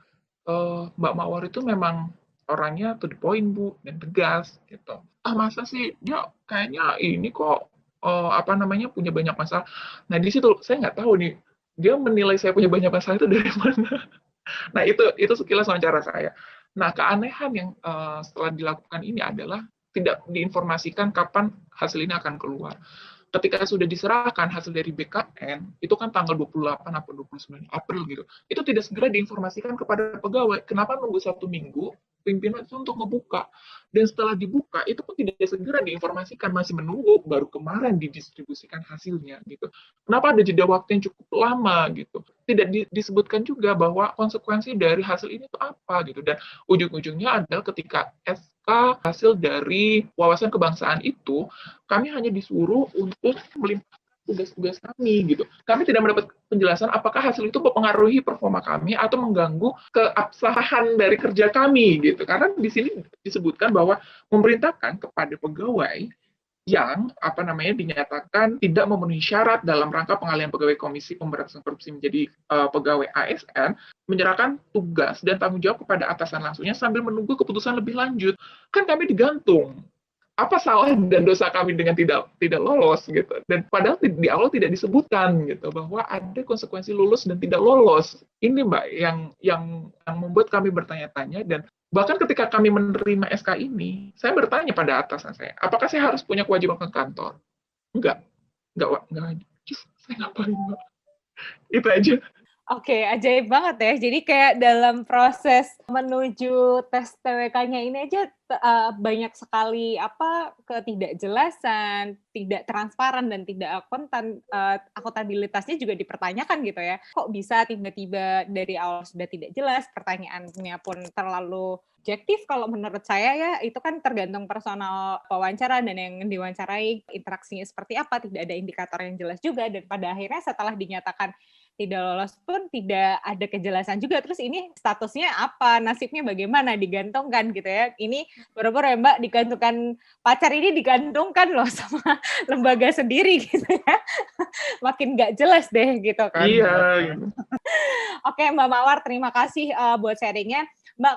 Mbak Mawar itu memang orangnya to the point Bu dan tegas gitu. Masa sih dia kayaknya ini kok punya banyak masalah. Nah, di situ saya nggak tahu nih, dia menilai saya punya banyak masalah itu dari mana. Nah, itu sekilas wawancara saya. Nah, keanehan yang setelah dilakukan ini adalah tidak diinformasikan kapan hasil ini akan keluar. Ketika sudah diserahkan hasil dari BKN, itu kan tanggal 28 atau 29 April gitu, itu tidak segera diinformasikan kepada pegawai. Kenapa nunggu 1 minggu pimpinan itu untuk ngebuka? Dan setelah dibuka, itu pun tidak segera diinformasikan, masih menunggu, baru kemarin didistribusikan hasilnya gitu. Kenapa ada jeda waktu yang cukup lama gitu? Tidak disebutkan juga bahwa konsekuensi dari hasil ini itu apa gitu. Dan ujung-ujungnya adalah ketika SK hasil dari wawasan kebangsaan itu, kami hanya disuruh untuk melimpahkan tugas-tugas kami gitu. Kami tidak mendapat penjelasan apakah hasil itu mempengaruhi performa kami atau mengganggu keabsahan dari kerja kami gitu. Karena di sini disebutkan bahwa memerintahkan kepada pegawai yang dinyatakan tidak memenuhi syarat dalam rangka pengalihan pegawai Komisi Pemberantasan Korupsi menjadi pegawai ASN, menyerahkan tugas dan tanggung jawab kepada atasan langsungnya sambil menunggu keputusan lebih lanjut. Kan kami digantung. Apa salah dan dosa kami dengan tidak lolos gitu. Dan padahal di awal tidak disebutkan gitu bahwa ada konsekuensi lulus dan tidak lolos. Ini Mbak yang membuat kami bertanya-tanya. Dan bahkan ketika kami menerima SK ini, saya bertanya pada atasan saya, apakah saya harus punya kewajiban ke kantor? Enggak. Saya ngapain Mbak? Itu aja. Oke, ajaib banget ya. Jadi kayak dalam proses menuju tes TWK-nya ini aja banyak sekali ketidakjelasan, tidak transparan dan tidak akuntabilitasnya juga dipertanyakan gitu ya. Kok bisa tiba-tiba dari awal sudah tidak jelas, pertanyaannya pun terlalu objektif kalau menurut saya ya, itu kan tergantung personal wawancara dan yang diwawancarai interaksinya seperti apa, tidak ada indikator yang jelas juga, dan pada akhirnya setelah dinyatakan tidak lolos pun tidak ada kejelasan juga. Terus ini statusnya apa, nasibnya bagaimana, digantungkan gitu ya. Ini baru-baru ya Mbak, digantungkan pacar ini digantungkan loh sama lembaga sendiri gitu ya. Makin nggak jelas deh gitu kan. Iya. Oke Mbak Mawar, terima kasih buat sharingnya. Mbak,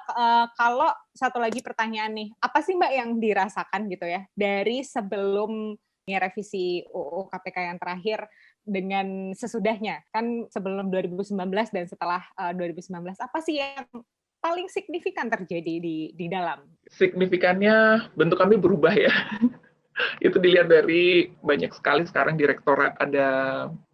kalau satu lagi pertanyaan nih, apa sih Mbak yang dirasakan gitu ya dari sebelum revisi UU KPK yang terakhir dengan sesudahnya? Kan sebelum 2019 dan setelah 2019, apa sih yang paling signifikan terjadi di dalam? Signifikannya bentuk kami berubah ya. Itu dilihat dari banyak sekali sekarang ada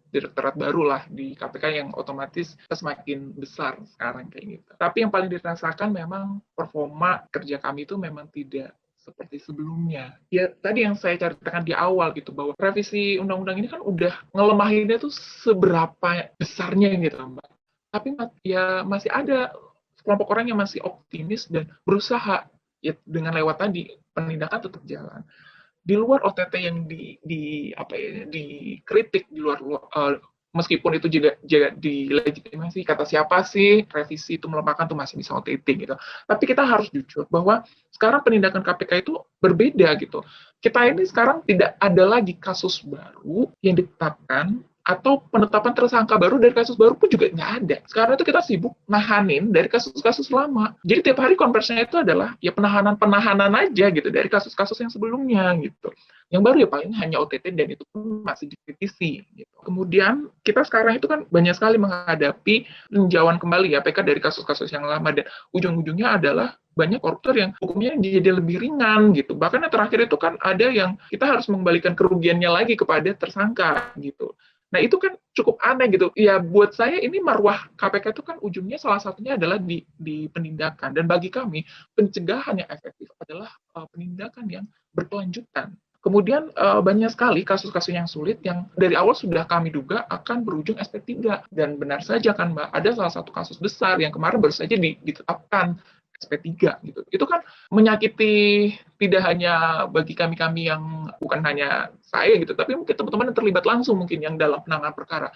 direktorat baru lah di KPK yang otomatis semakin besar sekarang kayak gitu. Tapi yang paling dirasakan memang performa kerja kami itu memang tidak seperti sebelumnya. Ya tadi yang saya ceritakan di awal gitu, bahwa revisi undang-undang ini kan udah ngelemahinnya tuh seberapa besarnya gitu Mbak. Tapi ya masih ada kelompok orang yang masih optimis dan berusaha ya dengan lewat tadi penindakan tetap jalan. Di luar OTT yang dikritik di luar meskipun itu juga dilegitimasi, kata siapa sih revisi itu melemahkan tuh masih bisa OTT gitu. Tapi kita harus jujur bahwa sekarang penindakan KPK itu berbeda gitu. Kita ini sekarang tidak ada lagi kasus baru yang ditetapkan atau penetapan tersangka baru dari kasus baru pun juga nggak ada. Sekarang itu kita sibuk nahanin dari kasus-kasus lama. Jadi tiap hari konversinya itu adalah ya penahanan aja gitu dari kasus-kasus yang sebelumnya gitu. Yang baru ya paling hanya OTT dan itu pun masih dikritisi. Gitu. Kemudian kita sekarang itu kan banyak sekali menghadapi peninjauan kembali ya PK dari kasus-kasus yang lama, dan ujung-ujungnya adalah banyak koruptor yang hukumnya jadi lebih ringan gitu. Bahkan yang terakhir itu kan ada yang kita harus mengembalikan kerugiannya lagi kepada tersangka gitu. Nah itu kan cukup aneh gitu. Ya buat saya ini marwah KPK itu kan ujungnya salah satunya adalah di penindakan. Dan bagi kami pencegahan yang efektif adalah penindakan yang berkelanjutan. Kemudian banyak sekali kasus-kasus yang sulit yang dari awal sudah kami duga akan berujung SP3. Dan benar saja kan Mbak, ada salah satu kasus besar yang kemarin baru saja ditetapkan SP3 gitu. Itu kan menyakiti tidak hanya bagi kami-kami yang bukan hanya saya gitu, tapi mungkin teman-teman yang terlibat langsung mungkin yang dalam penanganan perkara.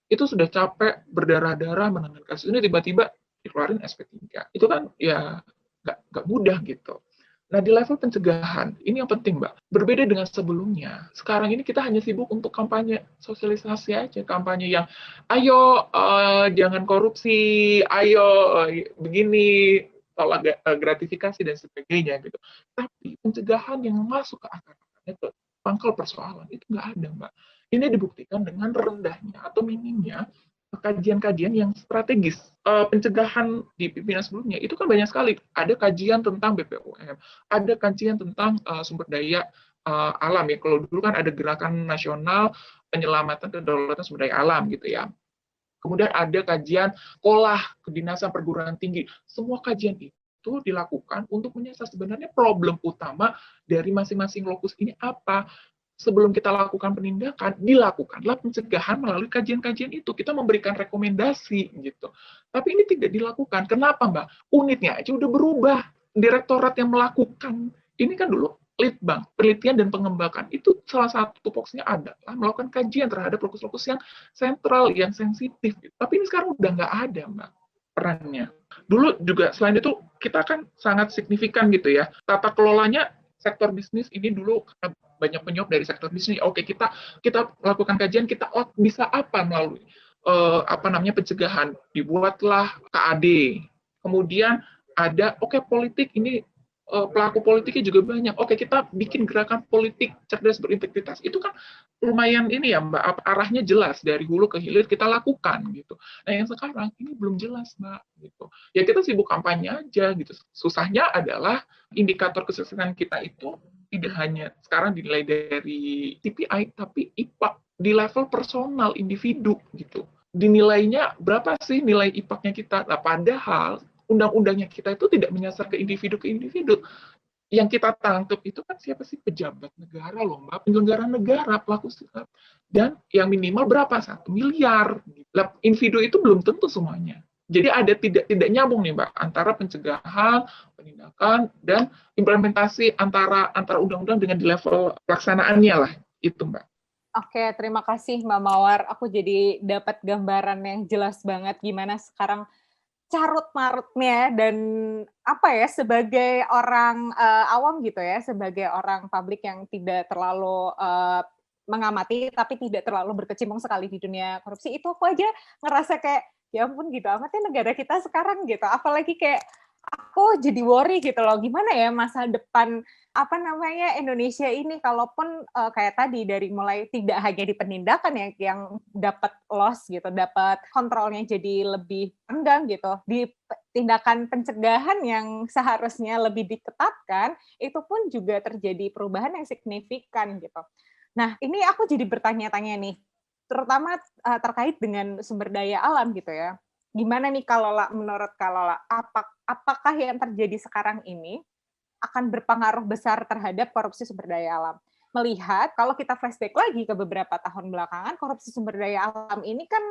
Itu sudah capek berdarah-darah menangani kasus ini, tiba-tiba dikeluarin SP3. Itu kan ya nggak mudah gitu. Nah, di level pencegahan, ini yang penting, Mbak. Berbeda dengan sebelumnya. Sekarang ini kita hanya sibuk untuk kampanye sosialisasi aja. Kampanye yang, ayo jangan korupsi, ayo begini, tolak gratifikasi dan sebagainya gitu. Tapi pencegahan yang masuk ke akar-akarnya itu pangkal persoalan. Itu nggak ada, Mbak. Ini dibuktikan dengan rendahnya atau minimnya kajian-kajian yang strategis. Pencegahan di pimpinan sebelumnya itu kan banyak sekali. Ada kajian tentang BPOM, ada kajian tentang sumber daya alam ya. Kalau dulu kan ada gerakan nasional penyelamatan kedaulatan sumber daya alam gitu ya. Kemudian ada kajian kolah kedinasan perguruan tinggi. Semua kajian itu dilakukan untuk menyasar sebenarnya problem utama dari masing-masing lokus ini apa. Sebelum kita lakukan penindakan, dilakukanlah pencegahan melalui kajian-kajian itu. Kita memberikan rekomendasi gitu. Tapi ini tidak dilakukan. Kenapa, Mbak? Unitnya aja udah berubah. Direktorat yang melakukan ini kan dulu Litbang, penelitian dan pengembangan, itu salah satu tupoksinya adalah melakukan kajian terhadap lokus-lokus yang sentral, yang sensitif. Tapi ini sekarang udah nggak ada, Mbak, perannya. Dulu juga selain itu, kita kan sangat signifikan gitu ya. Tata kelolanya sektor bisnis ini dulu banyak penyuap dari sektor bisnis. Oke, kita melakukan kajian, kita bisa apa melalui pencegahan. Dibuatlah KAD. Kemudian ada, politik ini pelaku politiknya juga banyak. Oke, kita bikin gerakan politik cerdas berintegritas. Itu kan lumayan ini ya, Mbak, arahnya jelas dari hulu ke hilir kita lakukan gitu. Nah, yang sekarang ini belum jelas, Mbak, gitu. Ya kita sibuk kampanye aja gitu. Susahnya adalah indikator kesuksesan kita itu tidak hanya sekarang dinilai dari KPI, tapi IPAK di level personal individu gitu. Dinilainya berapa sih nilai IPAK-nya kita? Nah, padahal undang-undangnya kita itu tidak menyasar ke individu. Yang kita tangkap itu kan siapa sih? Pejabat negara loh, Mbak, penyelenggara negara, pelaku usaha. Dan yang minimal berapa? 1 miliar. Individu itu belum tentu semuanya. Jadi ada tidak nyambung nih, Mbak, antara pencegahan, penindakan, dan implementasi antara undang-undang dengan di level pelaksanaannya lah. Itu, Mbak. Oke, terima kasih Mbak Mawar. Aku jadi dapat gambaran yang jelas banget gimana sekarang carut-marutnya dan sebagai orang awam gitu ya, sebagai orang publik yang tidak terlalu mengamati tapi tidak terlalu berkecimpung sekali di dunia korupsi, itu aku aja ngerasa kayak ya ampun gitu amat ya negara kita sekarang gitu. Apalagi kayak aku jadi worry gitu loh, gimana ya masa depan Indonesia ini kalaupun kayak tadi dari mulai tidak hanya di penindakan yang dapat loss gitu, dapat kontrolnya jadi lebih renggang gitu, di tindakan pencegahan yang seharusnya lebih diketatkan, itu pun juga terjadi perubahan yang signifikan gitu. Nah, ini aku jadi bertanya-tanya nih, terutama terkait dengan sumber daya alam gitu ya. Gimana nih menurut Kalola, apakah yang terjadi sekarang ini akan berpengaruh besar terhadap korupsi sumber daya alam? Melihat kalau kita flashback lagi ke beberapa tahun belakangan, korupsi sumber daya alam ini kan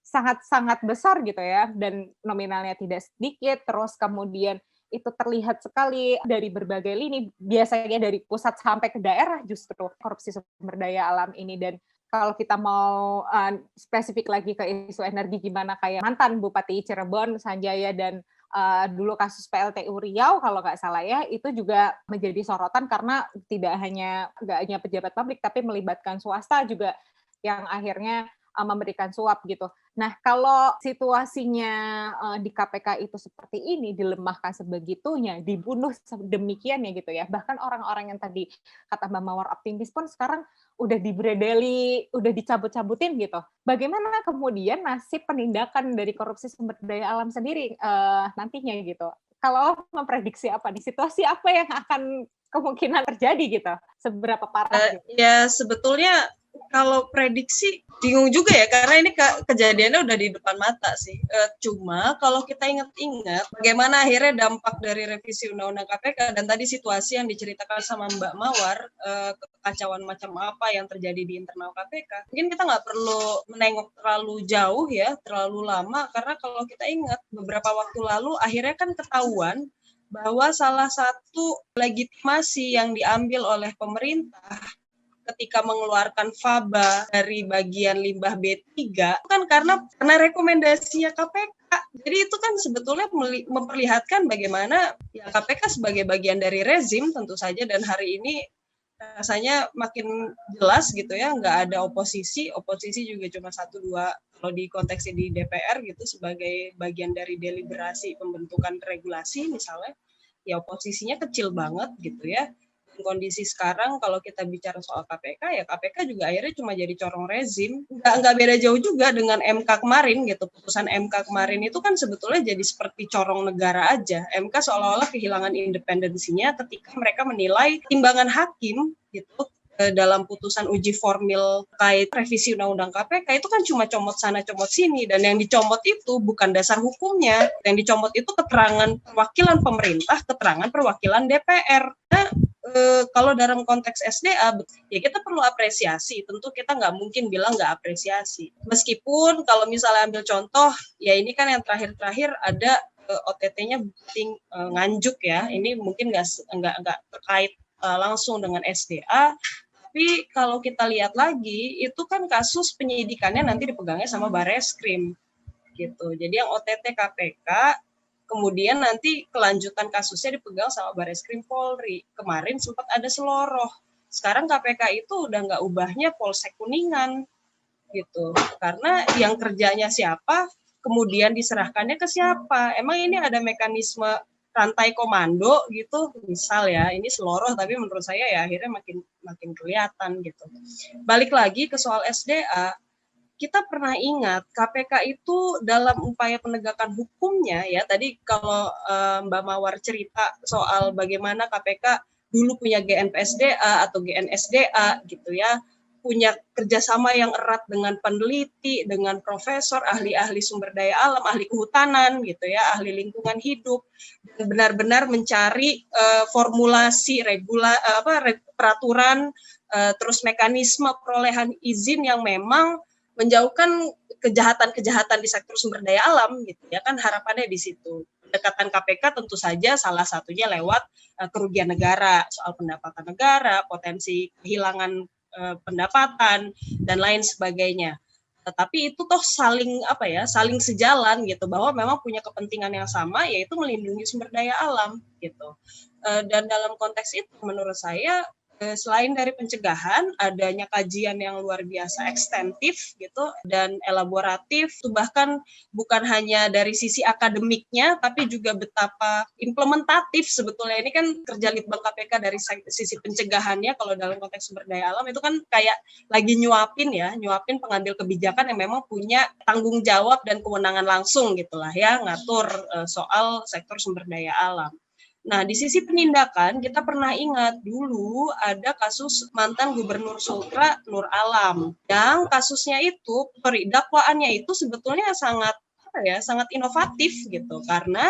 sangat-sangat besar gitu ya, dan nominalnya tidak sedikit, terus kemudian itu terlihat sekali dari berbagai lini, biasanya dari pusat sampai ke daerah justru korupsi sumber daya alam ini. Dan kalau kita mau spesifik lagi ke isu energi, gimana kayak mantan Bupati Cirebon, Sanjaya, dan dulu kasus PLTU Riau kalau nggak salah ya, itu juga menjadi sorotan karena nggak hanya pejabat publik, tapi melibatkan swasta juga yang akhirnya memberikan suap gitu. Nah, kalau situasinya di KPK itu seperti ini, dilemahkan sebegitunya, dibunuh sedemikian ya gitu ya, bahkan orang-orang yang tadi kata Mbak Mawar optimis pun sekarang udah dibredeli, udah dicabut-cabutin gitu. Bagaimana kemudian nasib penindakan dari korupsi sumber daya alam sendiri nantinya gitu? Kalau memprediksi apa nih, situasi apa yang akan kemungkinan terjadi gitu? Seberapa parah? Gitu? Ya sebetulnya kalau prediksi bingung juga ya, karena ini kejadiannya udah di depan mata sih. Cuma kalau kita ingat-ingat bagaimana akhirnya dampak dari revisi Undang-Undang KPK dan tadi situasi yang diceritakan sama Mbak Mawar, kekacauan macam apa yang terjadi di internal KPK. Mungkin kita nggak perlu menengok terlalu jauh ya, terlalu lama, karena kalau kita ingat beberapa waktu lalu akhirnya kan ketahuan bahwa salah satu legitimasi yang diambil oleh pemerintah ketika mengeluarkan FABA dari bagian limbah B3 kan karena rekomendasinya KPK. Jadi itu kan sebetulnya memperlihatkan bagaimana ya KPK sebagai bagian dari rezim tentu saja, dan hari ini rasanya makin jelas gitu ya, nggak ada oposisi juga cuma 1-2 kalau di konteksnya di DPR gitu sebagai bagian dari deliberasi pembentukan regulasi misalnya, ya oposisinya kecil banget gitu ya. kondisi sekarang kalau kita bicara soal KPK, ya KPK juga akhirnya cuma jadi corong rezim. Nggak beda jauh juga dengan MK kemarin gitu. Putusan MK kemarin itu kan sebetulnya jadi seperti corong negara aja. MK seolah-olah kehilangan independensinya ketika mereka menilai timbangan hakim gitu dalam putusan uji formil terkait revisi undang-undang KPK itu kan cuma comot sana comot sini, dan yang dicomot itu bukan dasar hukumnya, yang dicomot itu keterangan perwakilan pemerintah, keterangan perwakilan DPR. Nah, kalau dalam konteks SDA ya kita perlu apresiasi, tentu kita nggak mungkin bilang nggak apresiasi, meskipun kalau misalnya ambil contoh ya ini kan yang terakhir-terakhir ada OTT-nya Nganjuk ya, ini mungkin nggak terkait langsung dengan SDA. Tapi kalau kita lihat lagi, itu kan kasus penyidikannya nanti dipegangnya sama Bareskrim, gitu. Jadi yang OTT KPK, kemudian nanti kelanjutan kasusnya dipegang sama Bareskrim Polri. Kemarin sempat ada Seloroh. Sekarang KPK itu udah nggak ubahnya Polsek Kuningan, gitu. Karena yang kerjanya siapa, kemudian diserahkannya ke siapa. Emang ini ada mekanisme rantai komando gitu, misal ya ini Seloroh, tapi menurut saya ya akhirnya makin kelihatan gitu. Balik lagi ke soal SDA, kita pernah ingat KPK itu dalam upaya penegakan hukumnya ya, tadi kalau Mbak Mawar cerita soal bagaimana KPK dulu punya GNPSDA atau GNSDA gitu ya, punya kerjasama yang erat dengan peneliti, dengan profesor, ahli-ahli sumber daya alam, ahli kehutanan gitu ya, ahli lingkungan hidup, dan benar-benar mencari formulasi peraturan, terus mekanisme perolehan izin yang memang menjauhkan kejahatan-kejahatan di sektor sumber daya alam gitu ya, kan harapannya di situ. Pendekatan KPK tentu saja salah satunya lewat kerugian negara, soal pendapatan negara, potensi kehilangan pendapatan dan lain sebagainya. Tetapi itu toh saling sejalan gitu, bahwa memang punya kepentingan yang sama, yaitu melindungi sumber daya alam gitu. Dan dalam konteks itu menurut saya selain dari pencegahan, adanya kajian yang luar biasa ekstensif gitu dan elaboratif, itu bahkan bukan hanya dari sisi akademiknya, tapi juga betapa implementatif sebetulnya. Ini kan kerja Litbang KPK dari sisi pencegahannya, kalau dalam konteks sumber daya alam itu kan kayak lagi nyuapin pengambil kebijakan yang memang punya tanggung jawab dan kewenangan langsung gitulah ya, ngatur soal sektor sumber daya alam. Nah, di sisi penindakan, kita pernah ingat dulu ada kasus mantan Gubernur Sultra Nur Alam, yang kasusnya itu, dakwaannya itu sebetulnya sangat inovatif gitu, karena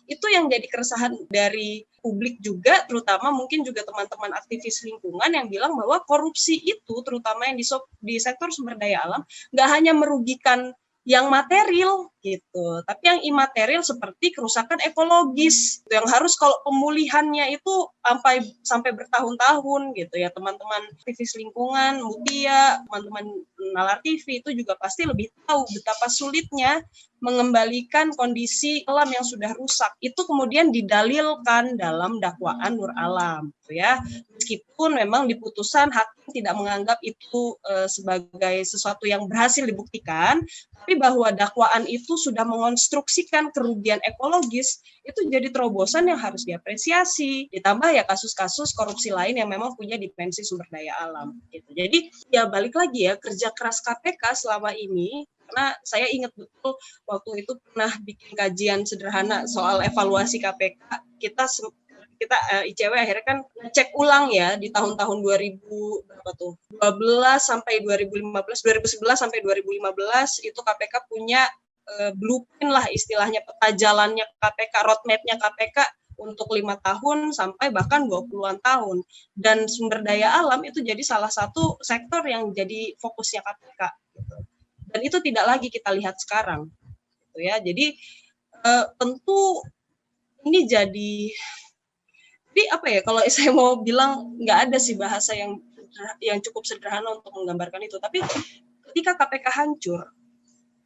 itu yang jadi keresahan dari publik juga, terutama mungkin juga teman-teman aktivis lingkungan yang bilang bahwa korupsi itu, terutama yang di sektor sumber daya alam, nggak hanya merugikan yang material gitu, tapi yang imaterial seperti kerusakan ekologis yang harus kalau pemulihannya itu sampai bertahun-tahun gitu ya. Teman-teman aktivis lingkungan, Mutia, teman-teman Nalar TV itu juga pasti lebih tahu betapa sulitnya mengembalikan kondisi alam yang sudah rusak. Itu kemudian didalilkan dalam dakwaan Nur Alam gitu ya. Meskipun memang di putusan hakim tidak menganggap itu sebagai sesuatu yang berhasil dibuktikan, tapi bahwa dakwaan itu sudah mengonstruksikan kerugian ekologis, itu jadi terobosan yang harus diapresiasi. Ditambah ya kasus-kasus korupsi lain yang memang punya dimensi sumber daya alam gitu. Jadi ya balik lagi ya, kerja keras KPK selama ini, karena saya ingat betul waktu itu pernah bikin kajian sederhana soal evaluasi KPK, kita ICW akhirnya kan ngecek ulang ya di tahun-tahun 2012 sampai 2011 sampai 2015 itu KPK punya blueprint lah istilahnya, peta jalannya KPK, roadmap-nya KPK untuk 5 tahun sampai bahkan 20-an tahun, dan sumber daya alam itu jadi salah satu sektor yang jadi fokusnya KPK gitu. Dan itu tidak lagi kita lihat sekarang gitu ya. Jadi tentu ini jadi apa ya, kalau saya mau bilang nggak ada sih bahasa yang cukup sederhana untuk menggambarkan itu. Tapi ketika KPK hancur,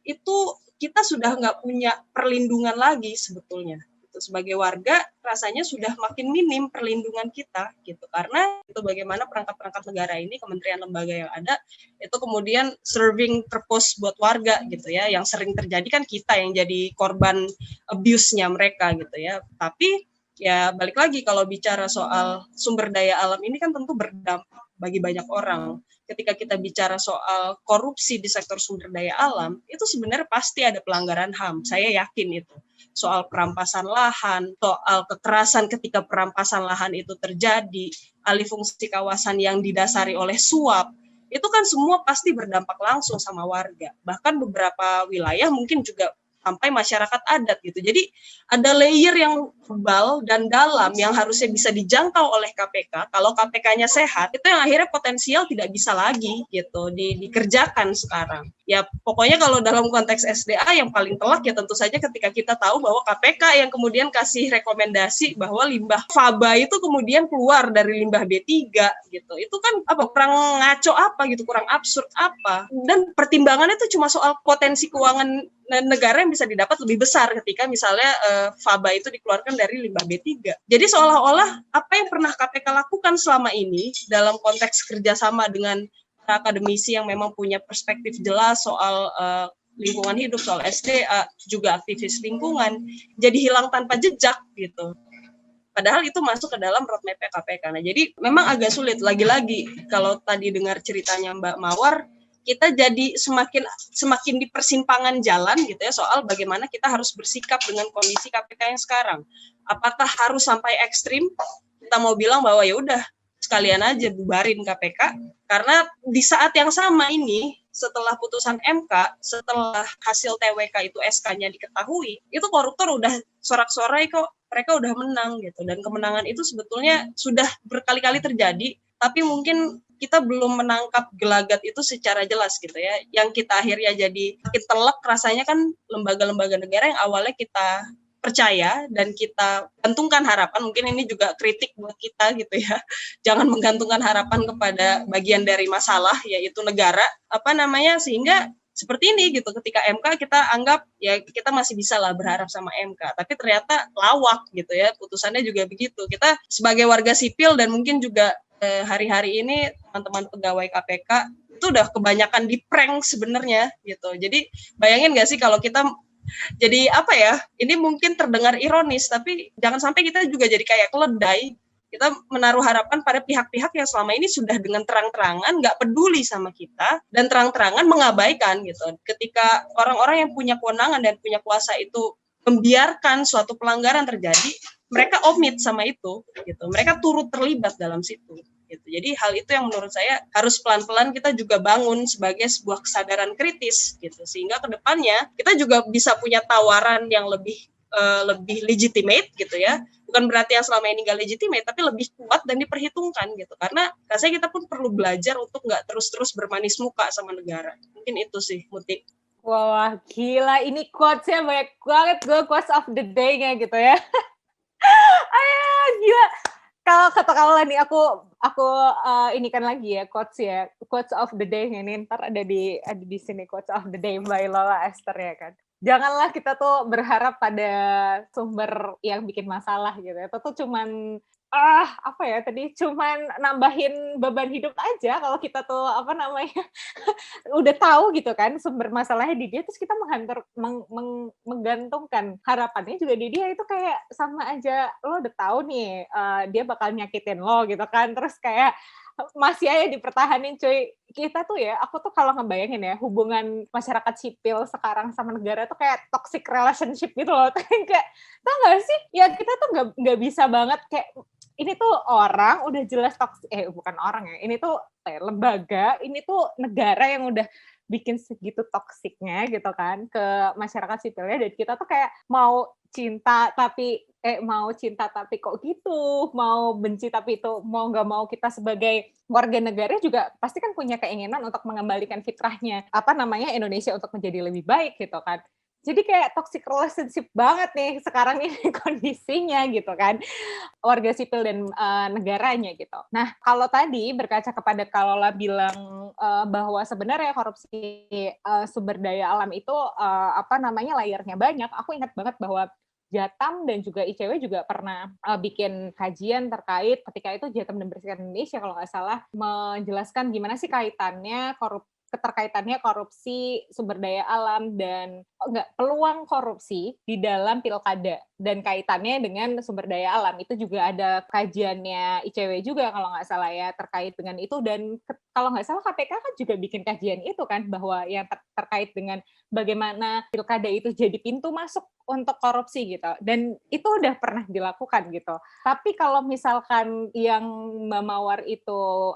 itu kita sudah nggak punya perlindungan lagi sebetulnya. Sebagai warga rasanya sudah makin minim perlindungan kita gitu, karena itu bagaimana perangkat-perangkat negara ini, kementerian lembaga yang ada itu kemudian serving purpose buat warga gitu ya, yang sering terjadi kan kita yang jadi korban abuse-nya mereka gitu ya. Tapi Ya balik lagi kalau bicara soal sumber daya alam ini kan tentu berdampak bagi banyak orang. Ketika kita bicara soal korupsi di sektor sumber daya alam, itu sebenarnya pasti ada pelanggaran HAM. Saya yakin itu. Soal perampasan lahan, soal kekerasan ketika perampasan lahan itu terjadi, alih fungsi kawasan yang didasari oleh suap, itu kan semua pasti berdampak langsung sama warga. Bahkan beberapa wilayah mungkin juga sampai masyarakat adat gitu. Jadi ada layer yang tebal dan dalam yang harusnya bisa dijangkau oleh KPK. Kalau KPK-nya sehat, itu yang akhirnya potensial tidak bisa lagi gitu dikerjakan sekarang. Ya pokoknya kalau dalam konteks SDA yang paling telak ya tentu saja ketika kita tahu bahwa KPK yang kemudian kasih rekomendasi bahwa limbah faba itu kemudian keluar dari limbah B3 gitu. Itu kan apa, kurang ngaco apa gitu, kurang absurd apa. Dan pertimbangannya itu cuma soal potensi keuangan negara yang bisa didapat lebih besar ketika misalnya faba itu dikeluarkan dari limbah B3. Jadi seolah-olah apa yang pernah KPK lakukan selama ini dalam konteks kerjasama dengan akademisi yang memang punya perspektif jelas soal lingkungan hidup, soal SDA, juga aktivis lingkungan, jadi hilang tanpa jejak gitu. Padahal itu masuk ke dalam roadmap KPK. Nah, jadi memang agak sulit. Lagi-lagi kalau tadi dengar ceritanya Mbak Mawar, kita jadi semakin di persimpangan jalan gitu ya soal bagaimana kita harus bersikap dengan kondisi KPK yang sekarang. Apakah harus sampai ekstrim? Kita mau bilang bahwa ya udah sekalian aja bubarin KPK karena di saat yang sama ini setelah putusan MK, setelah hasil TWK itu SK-nya diketahui, itu koruptor udah sorak-sorai kok mereka udah menang gitu. Dan kemenangan itu sebetulnya sudah berkali-kali terjadi, tapi mungkin kita belum menangkap gelagat itu secara jelas gitu ya. Yang kita akhirnya jadi makin telak rasanya kan lembaga-lembaga negara yang awalnya kita percaya dan kita gantungkan harapan, mungkin ini juga kritik buat kita gitu ya, jangan menggantungkan harapan kepada bagian dari masalah yaitu negara, sehingga seperti ini gitu, ketika MK kita anggap ya kita masih bisa lah berharap sama MK, tapi ternyata lawak gitu ya, putusannya juga begitu. Kita sebagai warga sipil dan mungkin juga hari-hari ini teman-teman pegawai KPK itu udah kebanyakan di prank sebenarnya gitu. Jadi bayangin nggak sih kalau kita jadi ini mungkin terdengar ironis, tapi jangan sampai kita juga jadi kayak keledai. Kita menaruh harapan pada pihak-pihak yang selama ini sudah dengan terang-terangan nggak peduli sama kita dan terang-terangan mengabaikan gitu. Ketika orang-orang yang punya kewenangan dan punya kuasa itu membiarkan suatu pelanggaran terjadi, mereka omit sama itu gitu. Mereka turut terlibat dalam situ. Gitu. Jadi hal itu yang menurut saya harus pelan-pelan kita juga bangun sebagai sebuah kesadaran kritis gitu, sehingga kedepannya kita juga bisa punya tawaran yang lebih legitimate gitu ya, bukan berarti yang selama ini nggak legitimate tapi lebih kuat dan diperhitungkan gitu, karena rasanya kita pun perlu belajar untuk nggak terus-terus bermanis muka sama negara. Mungkin itu sih Muti. Wah gila, ini quotes-nya banyak banget, gue quotes of the day-nya gitu ya. Gila. Kalau katakanlah nih aku ini kan lagi ya quotes of the day ini, ntar ada di sini quotes of the day by Lola Esther ya kan. Janganlah kita tuh berharap pada sumber yang bikin masalah gitu ya. Itu tuh cuman cuman nambahin beban hidup aja kalau kita tuh udah tahu gitu kan sumber masalahnya di dia, terus kita menggantungkan harapannya juga di dia, itu kayak sama aja lo udah tahu nih dia bakal nyakitin lo gitu kan, terus kayak masih aja dipertahanin cuy. Kita tuh ya, aku tuh kalau ngebayangin ya hubungan masyarakat sipil sekarang sama negara tuh kayak toxic relationship gitu loh. Kayak tau gak sih? Ya kita tuh nggak bisa banget kayak ini tuh orang udah jelas toxic, bukan orang ya. Ini tuh lembaga, ini tuh negara yang udah bikin segitu toksiknya gitu kan ke masyarakat sipilnya, dan kita tuh kayak mau cinta tapi kok gitu, mau benci tapi itu mau nggak mau kita sebagai warga negara juga pasti kan punya keinginan untuk mengembalikan fitrahnya Indonesia untuk menjadi lebih baik gitu kan. Jadi kayak toxic relationship banget nih sekarang ini kondisinya gitu kan, warga sipil dan negaranya gitu. Nah kalau tadi berkaca kepada Kalola bilang bahwa sebenarnya korupsi sumber daya alam itu layernya banyak, aku ingat banget bahwa Jatam dan juga ICW juga pernah bikin kajian terkait ketika itu Jatam dan Bersihkan Indonesia kalau nggak salah menjelaskan gimana sih kaitannya keterkaitannya korupsi, sumber daya alam, dan peluang korupsi di dalam pilkada dan kaitannya dengan sumber daya alam. Itu juga ada kajiannya ICW juga kalau nggak salah ya terkait dengan itu, dan kalau nggak salah KPK kan juga bikin kajian itu kan, bahwa yang terkait dengan bagaimana pilkada itu jadi pintu masuk untuk korupsi gitu, dan itu udah pernah dilakukan gitu. Tapi kalau misalkan yang Mbak Mawar itu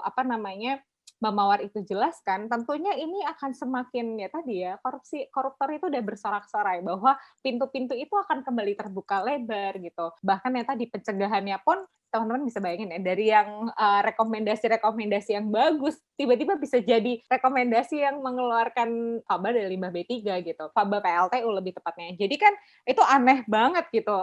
Mbak Mawar itu jelaskan, tentunya ini akan semakin ya tadi ya, koruptor itu udah bersorak-sorai bahwa pintu-pintu itu akan kembali terbuka lebar gitu. Bahkan ya tadi pencegahannya pun teman-teman bisa bayangin ya, dari yang rekomendasi-rekomendasi yang bagus tiba-tiba bisa jadi rekomendasi yang mengeluarkan FABA dari limbah B3 gitu, FABA PLTU lebih tepatnya. Jadi kan itu aneh banget gitu.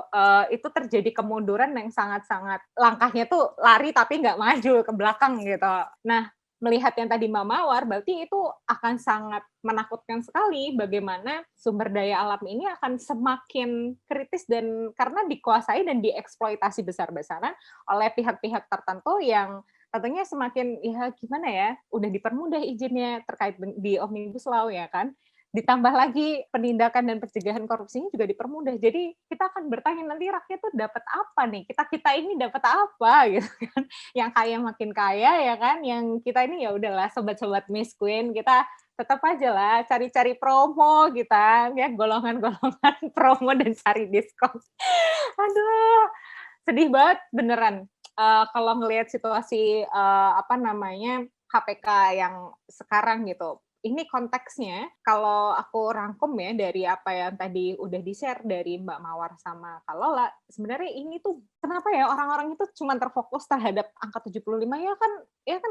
Itu terjadi kemunduran yang sangat-sangat, langkahnya tuh lari tapi nggak maju ke belakang gitu. Nah, melihat yang tadi Mbak Mawar, berarti itu akan sangat menakutkan sekali bagaimana sumber daya alam ini akan semakin kritis, dan karena dikuasai dan dieksploitasi besar-besaran oleh pihak-pihak tertentu yang tentunya semakin, ya gimana ya, udah dipermudah izinnya terkait di Omnibus Law ya kan. Ditambah lagi penindakan dan pencegahan korupsinya juga dipermudah. Jadi kita akan bertanya nanti rakyat tuh dapat apa nih? Kita ini dapat apa gitu kan? Yang kaya makin kaya ya kan? Yang kita ini ya udahlah sobat-sobat Miss Queen, kita tetap aja lah cari-cari promo kita ya, golongan-golongan promo dan cari diskon. Aduh, sedih banget beneran. Kalau ngelihat situasi KPK yang sekarang gitu. Ini konteksnya, kalau aku rangkum ya dari apa yang tadi udah di-share dari Mbak Mawar sama Kak Lola, sebenarnya ini tuh kenapa ya orang-orang itu cuma terfokus terhadap angka 75, ya kan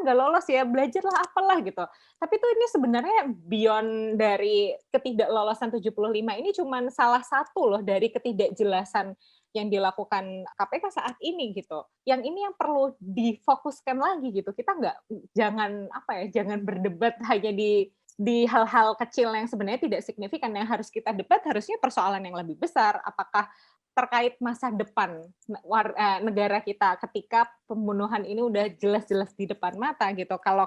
nggak lolos ya, belajarlah apalah gitu. Tapi tuh ini sebenarnya beyond dari ketidaklolosan 75 ini cuma salah satu loh dari ketidakjelasan yang dilakukan KPK saat ini gitu. Yang ini yang perlu difokuskan lagi gitu. Kita jangan berdebat hanya di hal-hal kecil yang sebenarnya tidak signifikan. Yang harus kita debat harusnya persoalan yang lebih besar. Apakah terkait masa depan negara kita ketika pembunuhan ini udah jelas-jelas di depan mata gitu. Kalau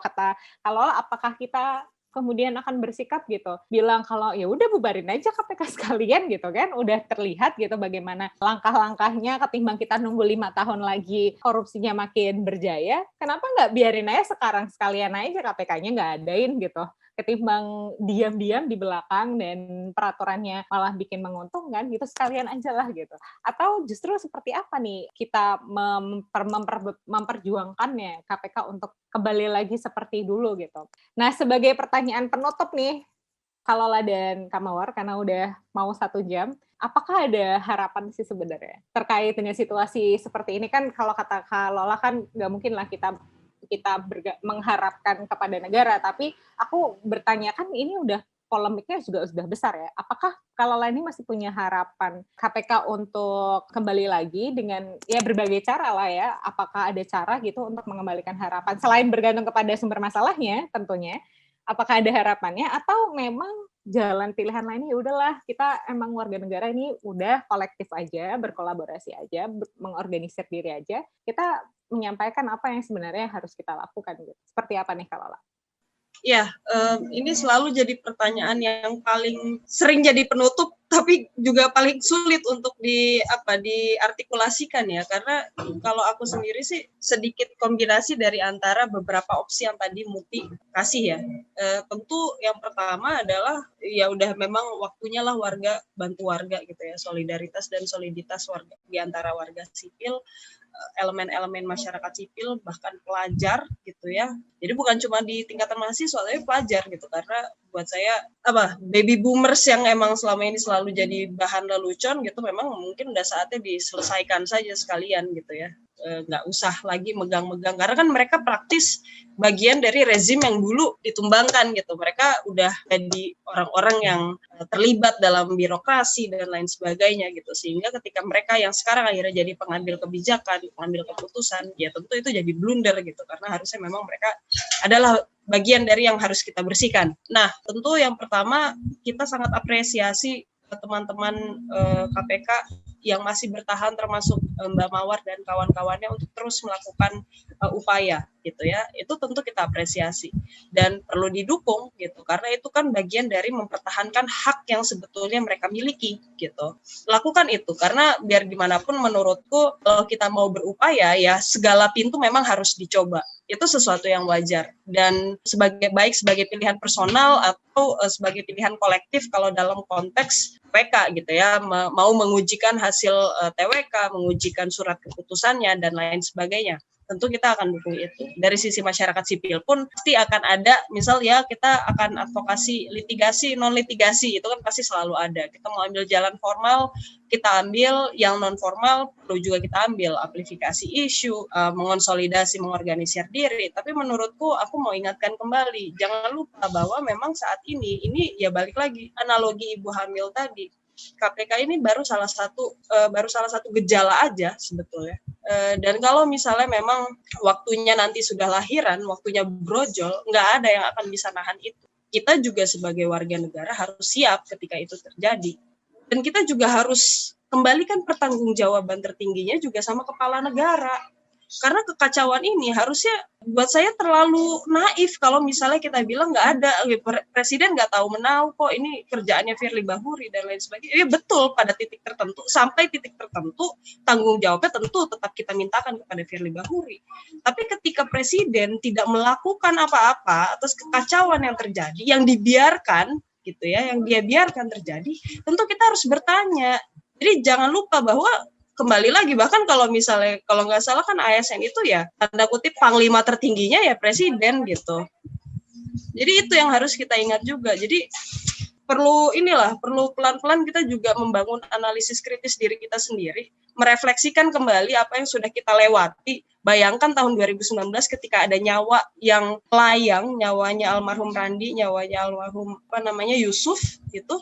apakah kita kemudian akan bersikap gitu, bilang kalau ya udah bubarin aja KPK sekalian gitu kan, udah terlihat gitu bagaimana langkah-langkahnya, ketimbang kita nunggu 5 tahun lagi korupsinya makin berjaya, kenapa nggak biarin aja sekarang sekalian aja KPK-nya nggak adain gitu, ketimbang diam-diam di belakang dan peraturannya malah bikin menguntungkan gitu, sekalian aja lah gitu. Atau justru seperti apa nih kita memperjuangkannya KPK untuk kembali lagi seperti dulu gitu. Nah, sebagai pertanyaan penutup nih, Kak Lola dan Kak Mawar, karena udah mau 1 jam, apakah ada harapan sih sebenarnya terkait dengan situasi seperti ini? Kan kalau kata Kak Lola kan nggak mungkin lah kita mengharapkan kepada negara, tapi aku bertanya, kan ini udah polemiknya juga sudah besar ya. Apakah kalau ini masih punya harapan KPK untuk kembali lagi dengan ya berbagai cara lah ya? Apakah ada cara gitu untuk mengembalikan harapan selain bergantung kepada sumber masalahnya tentunya? Apakah ada harapannya atau memang jalan pilihan lainnya ya udahlah, kita emang warga negara ini udah kolektif aja, berkolaborasi aja, mengorganisir diri aja, kita menyampaikan apa yang sebenarnya harus kita lakukan gitu. Seperti apa nih Kak Lola? Ya, ini selalu jadi pertanyaan yang paling sering jadi penutup, tapi juga paling sulit untuk diartikulasikan ya, karena kalau aku sendiri sih sedikit kombinasi dari antara beberapa opsi yang tadi Muti kasih ya. Tentu yang pertama adalah ya udah memang waktunya lah warga bantu warga gitu ya, solidaritas dan soliditas warga di antara warga sipil, elemen-elemen masyarakat sipil, bahkan pelajar gitu ya. Jadi bukan cuma di tingkatan mahasiswa, tapi pelajar gitu. Karena buat saya baby boomers yang emang selama ini selalu jadi bahan lelucon gitu, memang mungkin udah saatnya diselesaikan saja sekalian gitu ya. Nggak usah lagi megang-megang, karena kan mereka praktis bagian dari rezim yang dulu ditumbangkan gitu. Mereka udah jadi orang-orang yang terlibat dalam birokrasi dan lain sebagainya gitu, sehingga ketika mereka yang sekarang akhirnya jadi pengambil kebijakan, pengambil keputusan, ya tentu itu jadi blunder gitu, karena harusnya memang mereka adalah bagian dari yang harus kita bersihkan. Nah, tentu yang pertama kita sangat apresiasi teman-teman KPK yang masih bertahan, termasuk Mbak Mawar dan kawan-kawannya untuk terus melakukan upaya gitu ya. Itu tentu kita apresiasi dan perlu didukung gitu, karena itu kan bagian dari mempertahankan hak yang sebetulnya mereka miliki gitu. Lakukan itu, karena biar gimana pun menurutku kalau kita mau berupaya ya segala pintu memang harus dicoba. Itu sesuatu yang wajar dan baik sebagai pilihan personal atau sebagai pilihan kolektif kalau dalam konteks TWK gitu ya, mau mengujikan hasil TWK, mengujikan surat keputusannya dan lain sebagainya. Tentu kita akan dukung itu. Dari sisi masyarakat sipil pun pasti akan ada, misal ya kita akan advokasi litigasi, non litigasi, itu kan pasti selalu ada. Kita mau ambil jalan formal, kita ambil, yang non formal perlu juga kita ambil, amplifikasi isu, mengonsolidasi, mengorganisir diri. Tapi menurutku aku mau ingatkan kembali, jangan lupa bahwa memang saat ini ya balik lagi analogi ibu hamil tadi. KPK ini baru salah satu gejala aja sebetulnya. Dan kalau misalnya memang waktunya nanti sudah lahiran, waktunya brojol, nggak ada yang akan bisa nahan itu. Kita juga sebagai warga negara harus siap ketika itu terjadi. Dan kita juga harus kembalikan pertanggungjawaban tertingginya juga sama kepala negara. Karena kekacauan ini harusnya buat saya terlalu naif kalau misalnya kita bilang nggak ada, presiden nggak tahu menau kok, ini kerjaannya Firly Bahuri dan lain sebagainya. Ya betul, pada titik tertentu, sampai titik tertentu tanggung jawabnya tentu tetap kita mintakan kepada Firly Bahuri. Tapi ketika presiden tidak melakukan apa-apa atas kekacauan yang terjadi, yang dibiarkan gitu ya, yang dia biarkan terjadi, tentu kita harus bertanya. Jadi jangan lupa bahwa kembali lagi, bahkan kalau misalnya, kalau nggak salah kan ASN itu ya tanda kutip panglima tertingginya ya presiden gitu. Jadi itu yang harus kita ingat juga. Jadi perlu pelan-pelan kita juga membangun analisis kritis diri kita sendiri, merefleksikan kembali apa yang sudah kita lewati. Bayangkan tahun 2019 ketika ada nyawa yang layang, nyawanya almarhum Randi, nyawanya almarhum Yusuf, itu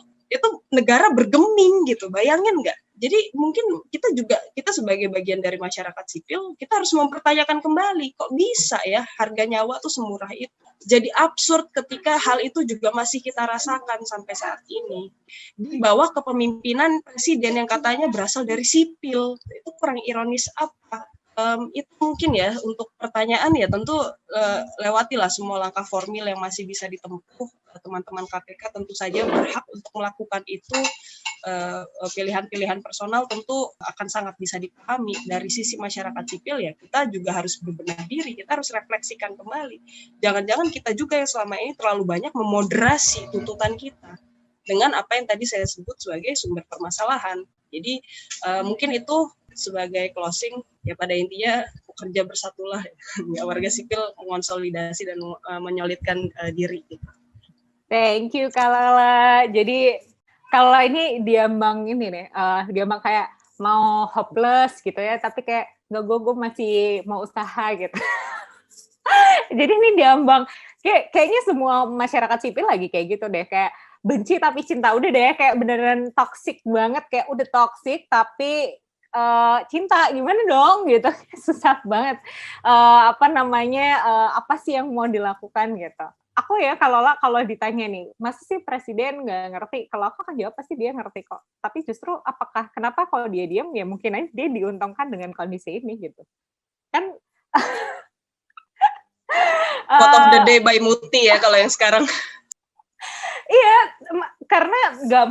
negara bergeming gitu. Bayangin nggak? Jadi mungkin kita sebagai bagian dari masyarakat sipil, kita harus mempertanyakan kembali, kok bisa ya harga nyawa tuh semurah itu. Jadi absurd ketika hal itu juga masih kita rasakan sampai saat ini. Di bawah kepemimpinan presiden yang katanya berasal dari sipil, itu kurang ironis apa? Itu mungkin ya untuk pertanyaan ya tentu lewatilah semua langkah formil yang masih bisa ditempuh. Teman-teman KPK tentu saja berhak untuk melakukan itu. Pilihan-pilihan personal tentu akan sangat bisa dipahami. Dari sisi masyarakat sipil ya kita juga harus berbenah diri, kita harus refleksikan kembali. Jangan-jangan kita juga yang selama ini terlalu banyak memoderasi tuntutan kita dengan apa yang tadi saya sebut sebagai sumber permasalahan. Jadi mungkin itu sebagai closing ya, pada intinya bekerja bersatulah ya, warga sipil mengonsolidasi dan menyolidkan diri. Thank you Kak Lala. Jadi kalau ini diambang ini nih, diambang kayak mau hopeless gitu ya, tapi kayak nggak, gue masih mau usaha gitu. Jadi ini diambang, kayaknya semua masyarakat sipil lagi kayak gitu deh, kayak benci tapi cinta, udah deh, kayak beneran toxic banget, kayak udah toxic tapi cinta, gimana dong gitu, susah banget. Apa sih yang mau dilakukan gitu. Aku ya kalau ditanya nih, masa sih presiden nggak ngerti? Kalau aku kan jawab pasti dia ngerti kok. Tapi justru kenapa kalau dia diam ya mungkin aja dia diuntungkan dengan kondisi ini gitu. Kan Quote of the day by Muti ya kalau yang sekarang. Iya, karena nggak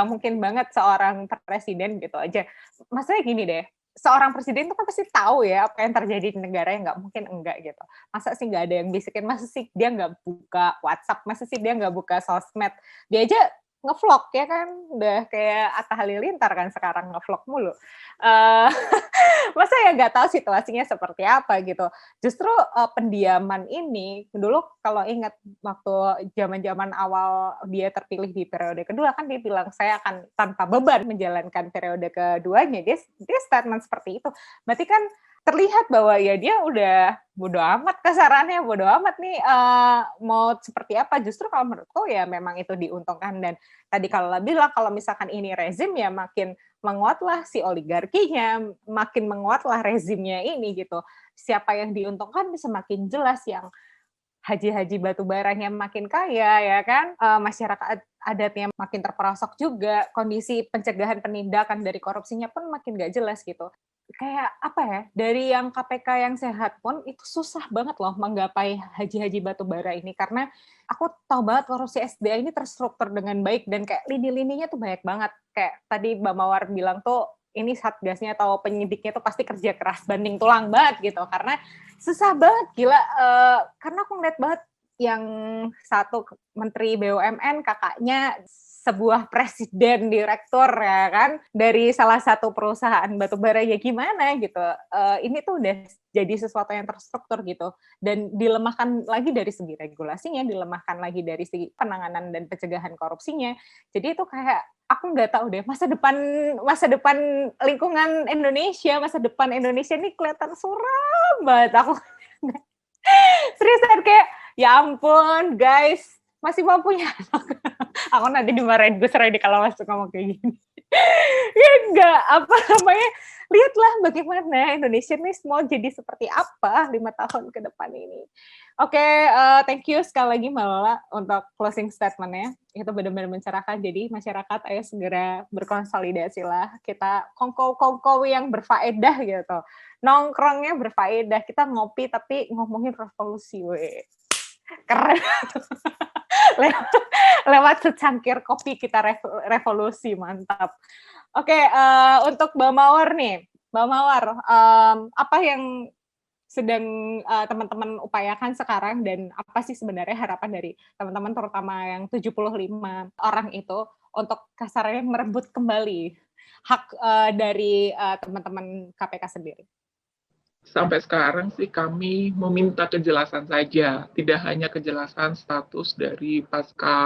mungkin banget seorang presiden gitu aja. Maksudnya gini deh, seorang presiden itu kan pasti tahu ya apa yang terjadi di negara, yang nggak mungkin enggak gitu. Masa sih nggak ada yang bisikin, masa sih dia nggak buka WhatsApp, masa sih dia nggak buka sosmed, dia aja ngevlog ya kan, udah kayak Atta Halilintar kan sekarang ngevlog mulu. Masa ya nggak tahu situasinya seperti apa gitu. Justru pendiaman ini, dulu kalau ingat waktu zaman-zaman awal dia terpilih di periode kedua kan dia bilang saya akan tanpa beban menjalankan periode keduanya. Dia statement seperti itu. Berarti kan terlihat bahwa ya dia udah bodo amat kasarannya, bodo amat nih mau seperti apa. Justru kalau menurutku ya memang itu diuntungkan. Dan tadi kalau bilang kalau misalkan ini rezim ya makin menguatlah si oligarkinya, makin menguatlah rezimnya ini gitu. Siapa yang diuntungkan semakin jelas, yang haji-haji batu baranya makin kaya ya kan, masyarakat adatnya makin terperosok juga, kondisi pencegahan penindakan dari korupsinya pun makin nggak jelas gitu. Kayak apa ya, dari yang KPK yang sehat pun itu susah banget loh menggapai haji-haji batubara ini, karena aku tahu banget korupsi SDA ini terstruktur dengan baik dan kayak lini-lininya tuh banyak banget. Kayak tadi Mbak Mawar bilang tuh ini satgasnya atau penyidiknya tuh pasti kerja keras banding tulang banget gitu, karena susah banget gila. Karena aku ngeliat banget yang satu menteri BUMN kakaknya sebuah presiden direktur ya kan dari salah satu perusahaan batubara, ya gimana gitu. Ini tuh udah jadi sesuatu yang terstruktur gitu, dan dilemahkan lagi dari segi regulasinya, dilemahkan lagi dari segi penanganan dan pencegahan korupsinya. Jadi itu kayak aku nggak tahu deh, masa depan lingkungan Indonesia, masa depan Indonesia ini kelihatan suram banget. Aku seriusan kayak ya ampun guys, masih mau punya anak. Aku nanti dimarahin Gus Roy kalau masuk ngomong kayak gini. Ya enggak, apa namanya, lihatlah bagaimana Indonesia ini mau jadi seperti apa 5 tahun ke depan ini. Oke, thank you sekali lagi Mbak Lola untuk closing statement-nya. Itu benar-benar mencerahkan. Jadi masyarakat ayo segera berkonsolidasi lah. Kita kongko yang berfaedah gitu. Nongkrongnya berfaedah. Kita ngopi tapi ngomongin revolusi, weh. Keren. Lewat secangkir kopi kita revolusi, mantap. Oke, untuk Mbak Mawar nih, Mbak Mawar, apa yang sedang teman-teman upayakan sekarang, dan apa sih sebenarnya harapan dari teman-teman terutama yang 75 orang itu untuk kasarnya merebut kembali hak dari teman-teman KPK sendiri? Sampai sekarang sih kami meminta kejelasan saja, tidak hanya kejelasan status dari pasca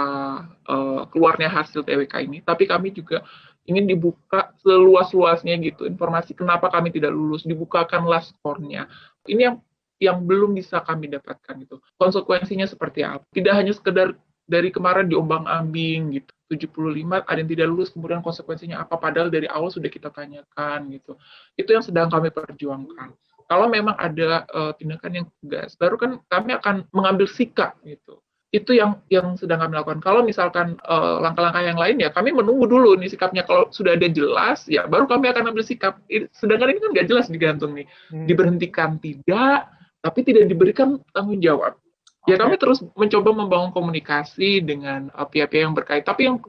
keluarnya hasil TWK ini, tapi kami juga ingin dibuka seluas-luasnya gitu, informasi kenapa kami tidak lulus, dibukakanlah skornya. Ini yang belum bisa kami dapatkan gitu. Konsekuensinya seperti apa? Tidak hanya sekedar dari kemarin diombang-ambing gitu, 75 ada yang tidak lulus, kemudian konsekuensinya apa, padahal dari awal sudah kita tanyakan gitu. Itu yang sedang kami perjuangkan. Kalau memang ada tindakan yang tegas, baru kan kami akan mengambil sikap gitu. Itu yang sedang kami lakukan. Kalau misalkan langkah-langkah yang lain, ya kami menunggu dulu nih sikapnya. Kalau sudah ada jelas, ya baru kami akan ambil sikap. Sedangkan ini kan nggak jelas digantung nih. Diberhentikan tidak, tapi tidak diberikan tanggung jawab. Ya kami terus mencoba membangun komunikasi dengan pihak-pihak yang berkait. Tapi yang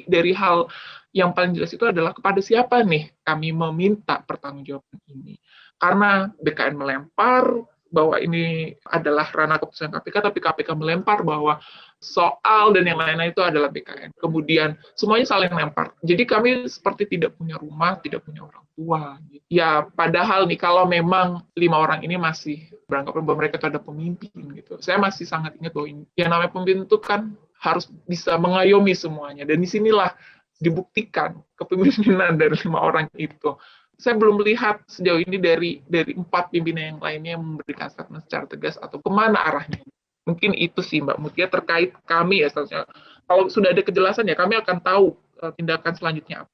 dari hal yang paling jelas itu adalah kepada siapa nih kami meminta pertanggungjawaban ini. Karena BKN melempar bahwa ini adalah ranah keputusan KPK, tapi KPK melempar bahwa soal dan yang lain-lain itu adalah BKN. Kemudian semuanya saling lempar. Jadi kami seperti tidak punya rumah, tidak punya orang tua. Ya padahal nih kalau memang 5 orang ini masih beranggapan bahwa mereka itu ada pemimpin gitu. Saya masih sangat ingat bahwa yang namanya pemimpin itu kan harus bisa mengayomi semuanya. Dan disinilah dibuktikan kepemimpinan dari 5 orang itu. Saya belum melihat sejauh ini dari 4 pimpinan yang lainnya yang memberikan statement secara tegas atau kemana arahnya. Mungkin itu sih Mbak Mutia terkait kami ya seharusnya. Kalau sudah ada kejelasan ya kami akan tahu tindakan selanjutnya apa.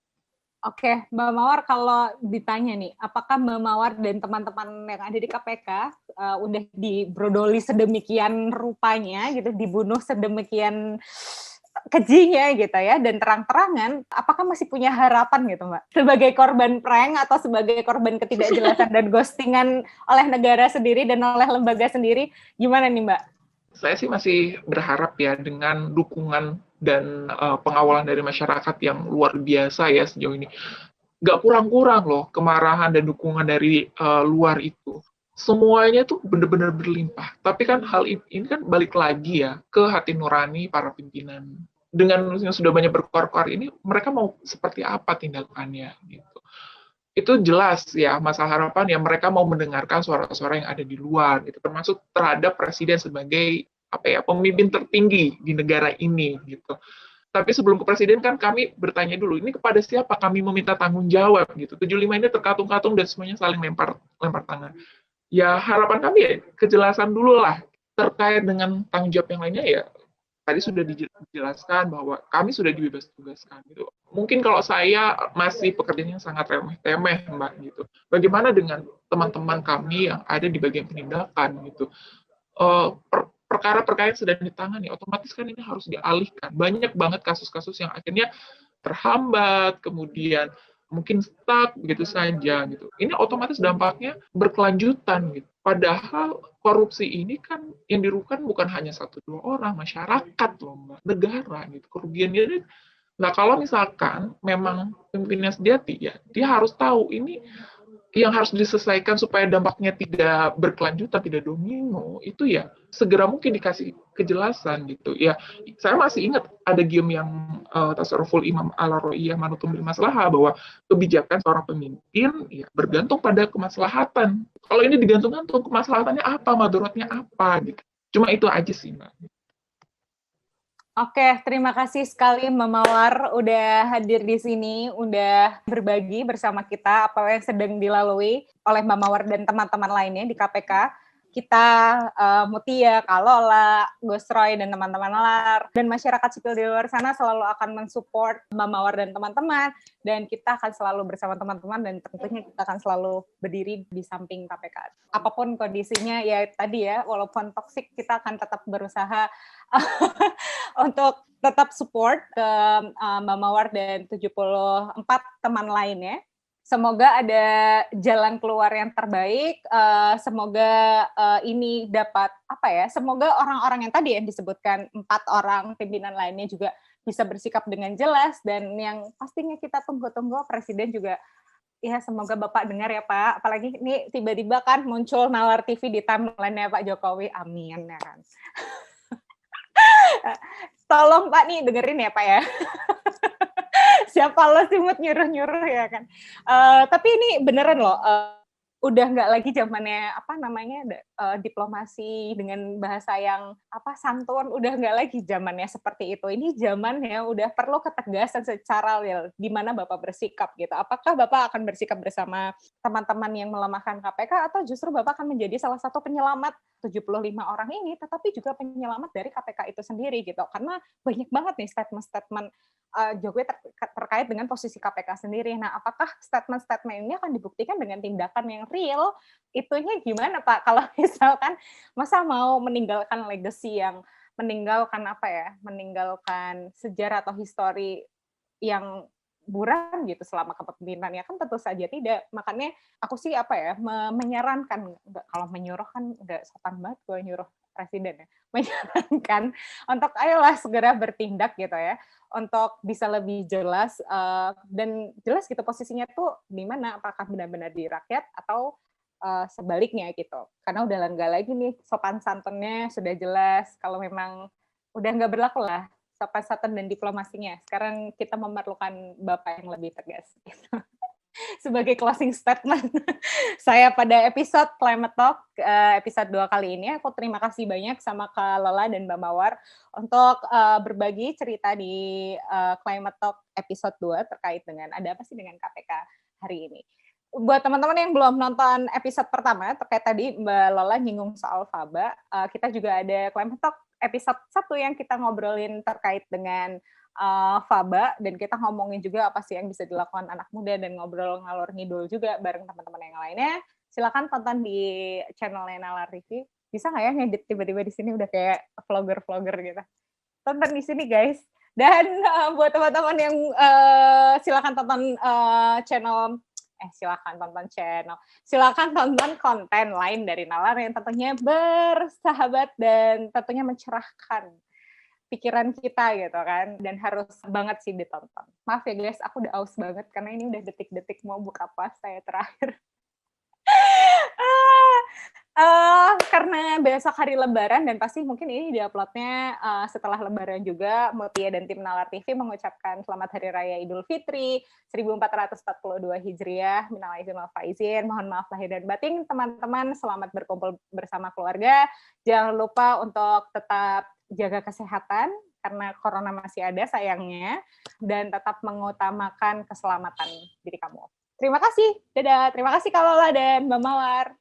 Oke, Mbak Mawar, kalau ditanya nih, apakah Mbak Mawar dan teman-teman yang ada di KPK udah dibrodoli sedemikian rupanya gitu, dibunuh sedemikian kejinya gitu ya, dan terang-terangan, apakah masih punya harapan gitu Mbak? Sebagai korban prank atau sebagai korban ketidakjelasan dan ghostingan oleh negara sendiri dan oleh lembaga sendiri, gimana nih Mbak? Saya sih masih berharap ya dengan dukungan dan pengawalan dari masyarakat yang luar biasa ya sejauh ini. Nggak kurang-kurang loh kemarahan dan dukungan dari luar itu. Semuanya tuh benar-benar berlimpah. Tapi kan hal ini kan balik lagi ya ke hati nurani para pimpinan. Dengan yang sudah banyak berkoar-koar ini, mereka mau seperti apa tindakannya gitu. Itu jelas ya, masalah harapan ya mereka mau mendengarkan suara-suara yang ada di luar, gitu. Termasuk terhadap presiden sebagai pemimpin tertinggi di negara ini gitu. Tapi sebelum ke presiden kan kami bertanya dulu, ini kepada siapa kami meminta tanggung jawab gitu. 75 ini terkatung-katung dan semuanya saling lempar tangan. Ya harapan kami ya kejelasan dulu lah terkait dengan tanggung jawab yang lainnya ya. Tadi sudah dijelaskan bahwa kami sudah dibebas tugaskan gitu. Mungkin kalau saya masih pekerjaannya sangat remeh-temeh Mbak gitu. Bagaimana dengan teman-teman kami yang ada di bagian penindakan gitu? perkara-perkara yang sedang ditangani, otomatis kan ini harus dialihkan. Banyak banget kasus-kasus yang akhirnya terhambat, kemudian mungkin stuck begitu saja gitu. Ini otomatis dampaknya berkelanjutan gitu. Padahal korupsi ini kan yang dirugikan bukan hanya 1-2 orang, masyarakat loh, Mbak, negara gitu. Kerugiannya ini. Nah, kalau misalkan memang pimpinannya sejati, ya dia harus tahu ini yang harus diselesaikan supaya dampaknya tidak berkelanjutan, tidak domino, itu ya segera mungkin dikasih kejelasan gitu. Ya, saya masih ingat ada game yang Tasarruful Imam ala Ro'iyah Manutum bil Maslahah, bahwa kebijakan seorang pemimpin ya bergantung pada kemaslahatan. Kalau ini digantung-gantung, kemaslahatannya apa, madaratnya apa gitu. Cuma itu aja sih, Mbak. Oke, terima kasih sekali Mbak Mawar udah hadir di sini, udah berbagi bersama kita apa yang sedang dilalui oleh Mbak Mawar dan teman-teman lainnya di KPK. Kita, Mutia, Kalola, Gus Roy, dan teman-teman LAR, dan masyarakat sipil di luar sana selalu akan mensupport Mbak Mawar dan teman-teman, dan kita akan selalu bersama teman-teman, dan tentunya kita akan selalu berdiri di samping KPK. Apapun kondisinya, ya tadi ya, walaupun toksik, kita akan tetap berusaha untuk tetap support ke Mbak Mawar dan 74 teman lainnya. Semoga ada jalan keluar yang terbaik. Semoga ini dapat semoga orang-orang yang tadi yang disebutkan 4 orang pimpinan lainnya juga bisa bersikap dengan jelas, dan yang pastinya kita tunggu-tunggu Presiden juga. Ya, semoga Bapak dengar ya Pak. Apalagi ini tiba-tiba kan muncul Nalar TV di timeline-nya Pak Jokowi. Amin ya kan. Tolong Pak nih dengerin ya Pak ya. Siapa lo sih mood nyuruh-nyuruh ya kan. Tapi ini beneran loh, udah nggak lagi zamannya diplomasi dengan bahasa yang santun, udah nggak lagi zamannya seperti itu. Ini zamannya udah perlu ketegasan secara real di mana Bapak bersikap gitu. Apakah Bapak akan bersikap bersama teman-teman yang melemahkan KPK, atau justru Bapak akan menjadi salah satu penyelamat 75 orang ini, tetapi juga penyelamat dari KPK itu sendiri gitu. Karena banyak banget nih statement-statement Jokowi terkait dengan posisi KPK sendiri. Nah, apakah statement-statement ini akan dibuktikan dengan tindakan yang real? Itunya gimana, Pak? Kalau misalkan masa mau meninggalkan legacy yang meninggalkan sejarah atau histori yang buram gitu selama kepemimpinannya, kan tentu saja tidak. Makanya aku sih menyarankan, kalau menyuruh kan nggak sopan banget gue nyuruh presiden ya, menyarankan untuk ayolah segera bertindak gitu ya, untuk bisa lebih jelas dan jelas gitu posisinya tuh di mana, apakah benar-benar di rakyat atau sebaliknya gitu. Karena udah nggak lagi nih sopan santunnya sudah jelas, kalau memang udah nggak berlaku lah sopan santun dan diplomasinya. Sekarang kita memerlukan Bapak yang lebih tegas gitu. Sebagai closing statement saya pada episode Climate Talk episode 2 kali ini, aku terima kasih banyak sama Kak Lola dan Mbak Mawar untuk berbagi cerita di Climate Talk episode 2 terkait dengan ada apa sih dengan KPK hari ini. Buat teman-teman yang belum nonton episode pertama terkait tadi Mbak Lola nyinggung soal faba, kita juga ada Climate Talk episode 1 yang kita ngobrolin terkait dengan faba, dan kita ngomongin juga apa sih yang bisa dilakukan anak muda dan ngobrol ngalor ngidul juga bareng teman-teman yang lainnya. Silakan tonton di channelnya Nalar TV. Bisa nggak ya ngedit tiba-tiba di sini udah kayak vlogger gitu. Tonton di sini guys. Dan buat teman-teman yang silakan tonton silakan tonton konten lain dari Nalar yang tentunya bersahabat dan tentunya mencerahkan pikiran kita gitu kan, dan harus banget sih ditonton. Maaf ya guys, aku udah aus banget karena ini udah detik-detik mau buka puasa saya terakhir. Karena besok hari Lebaran dan pasti mungkin ini diuploadnya setelah Lebaran juga, Mutia dan tim Nalar TV mengucapkan selamat Hari Raya Idul Fitri 1442 Hijriah. Minal aidin wal faizin. Mohon maaf lahir dan batin teman-teman. Selamat berkumpul bersama keluarga. Jangan lupa untuk tetap jaga kesehatan karena corona masih ada sayangnya, dan tetap mengutamakan keselamatan diri kamu. Terima kasih. Dadah. Terima kasih Kak Lola dan Mbak Mawar.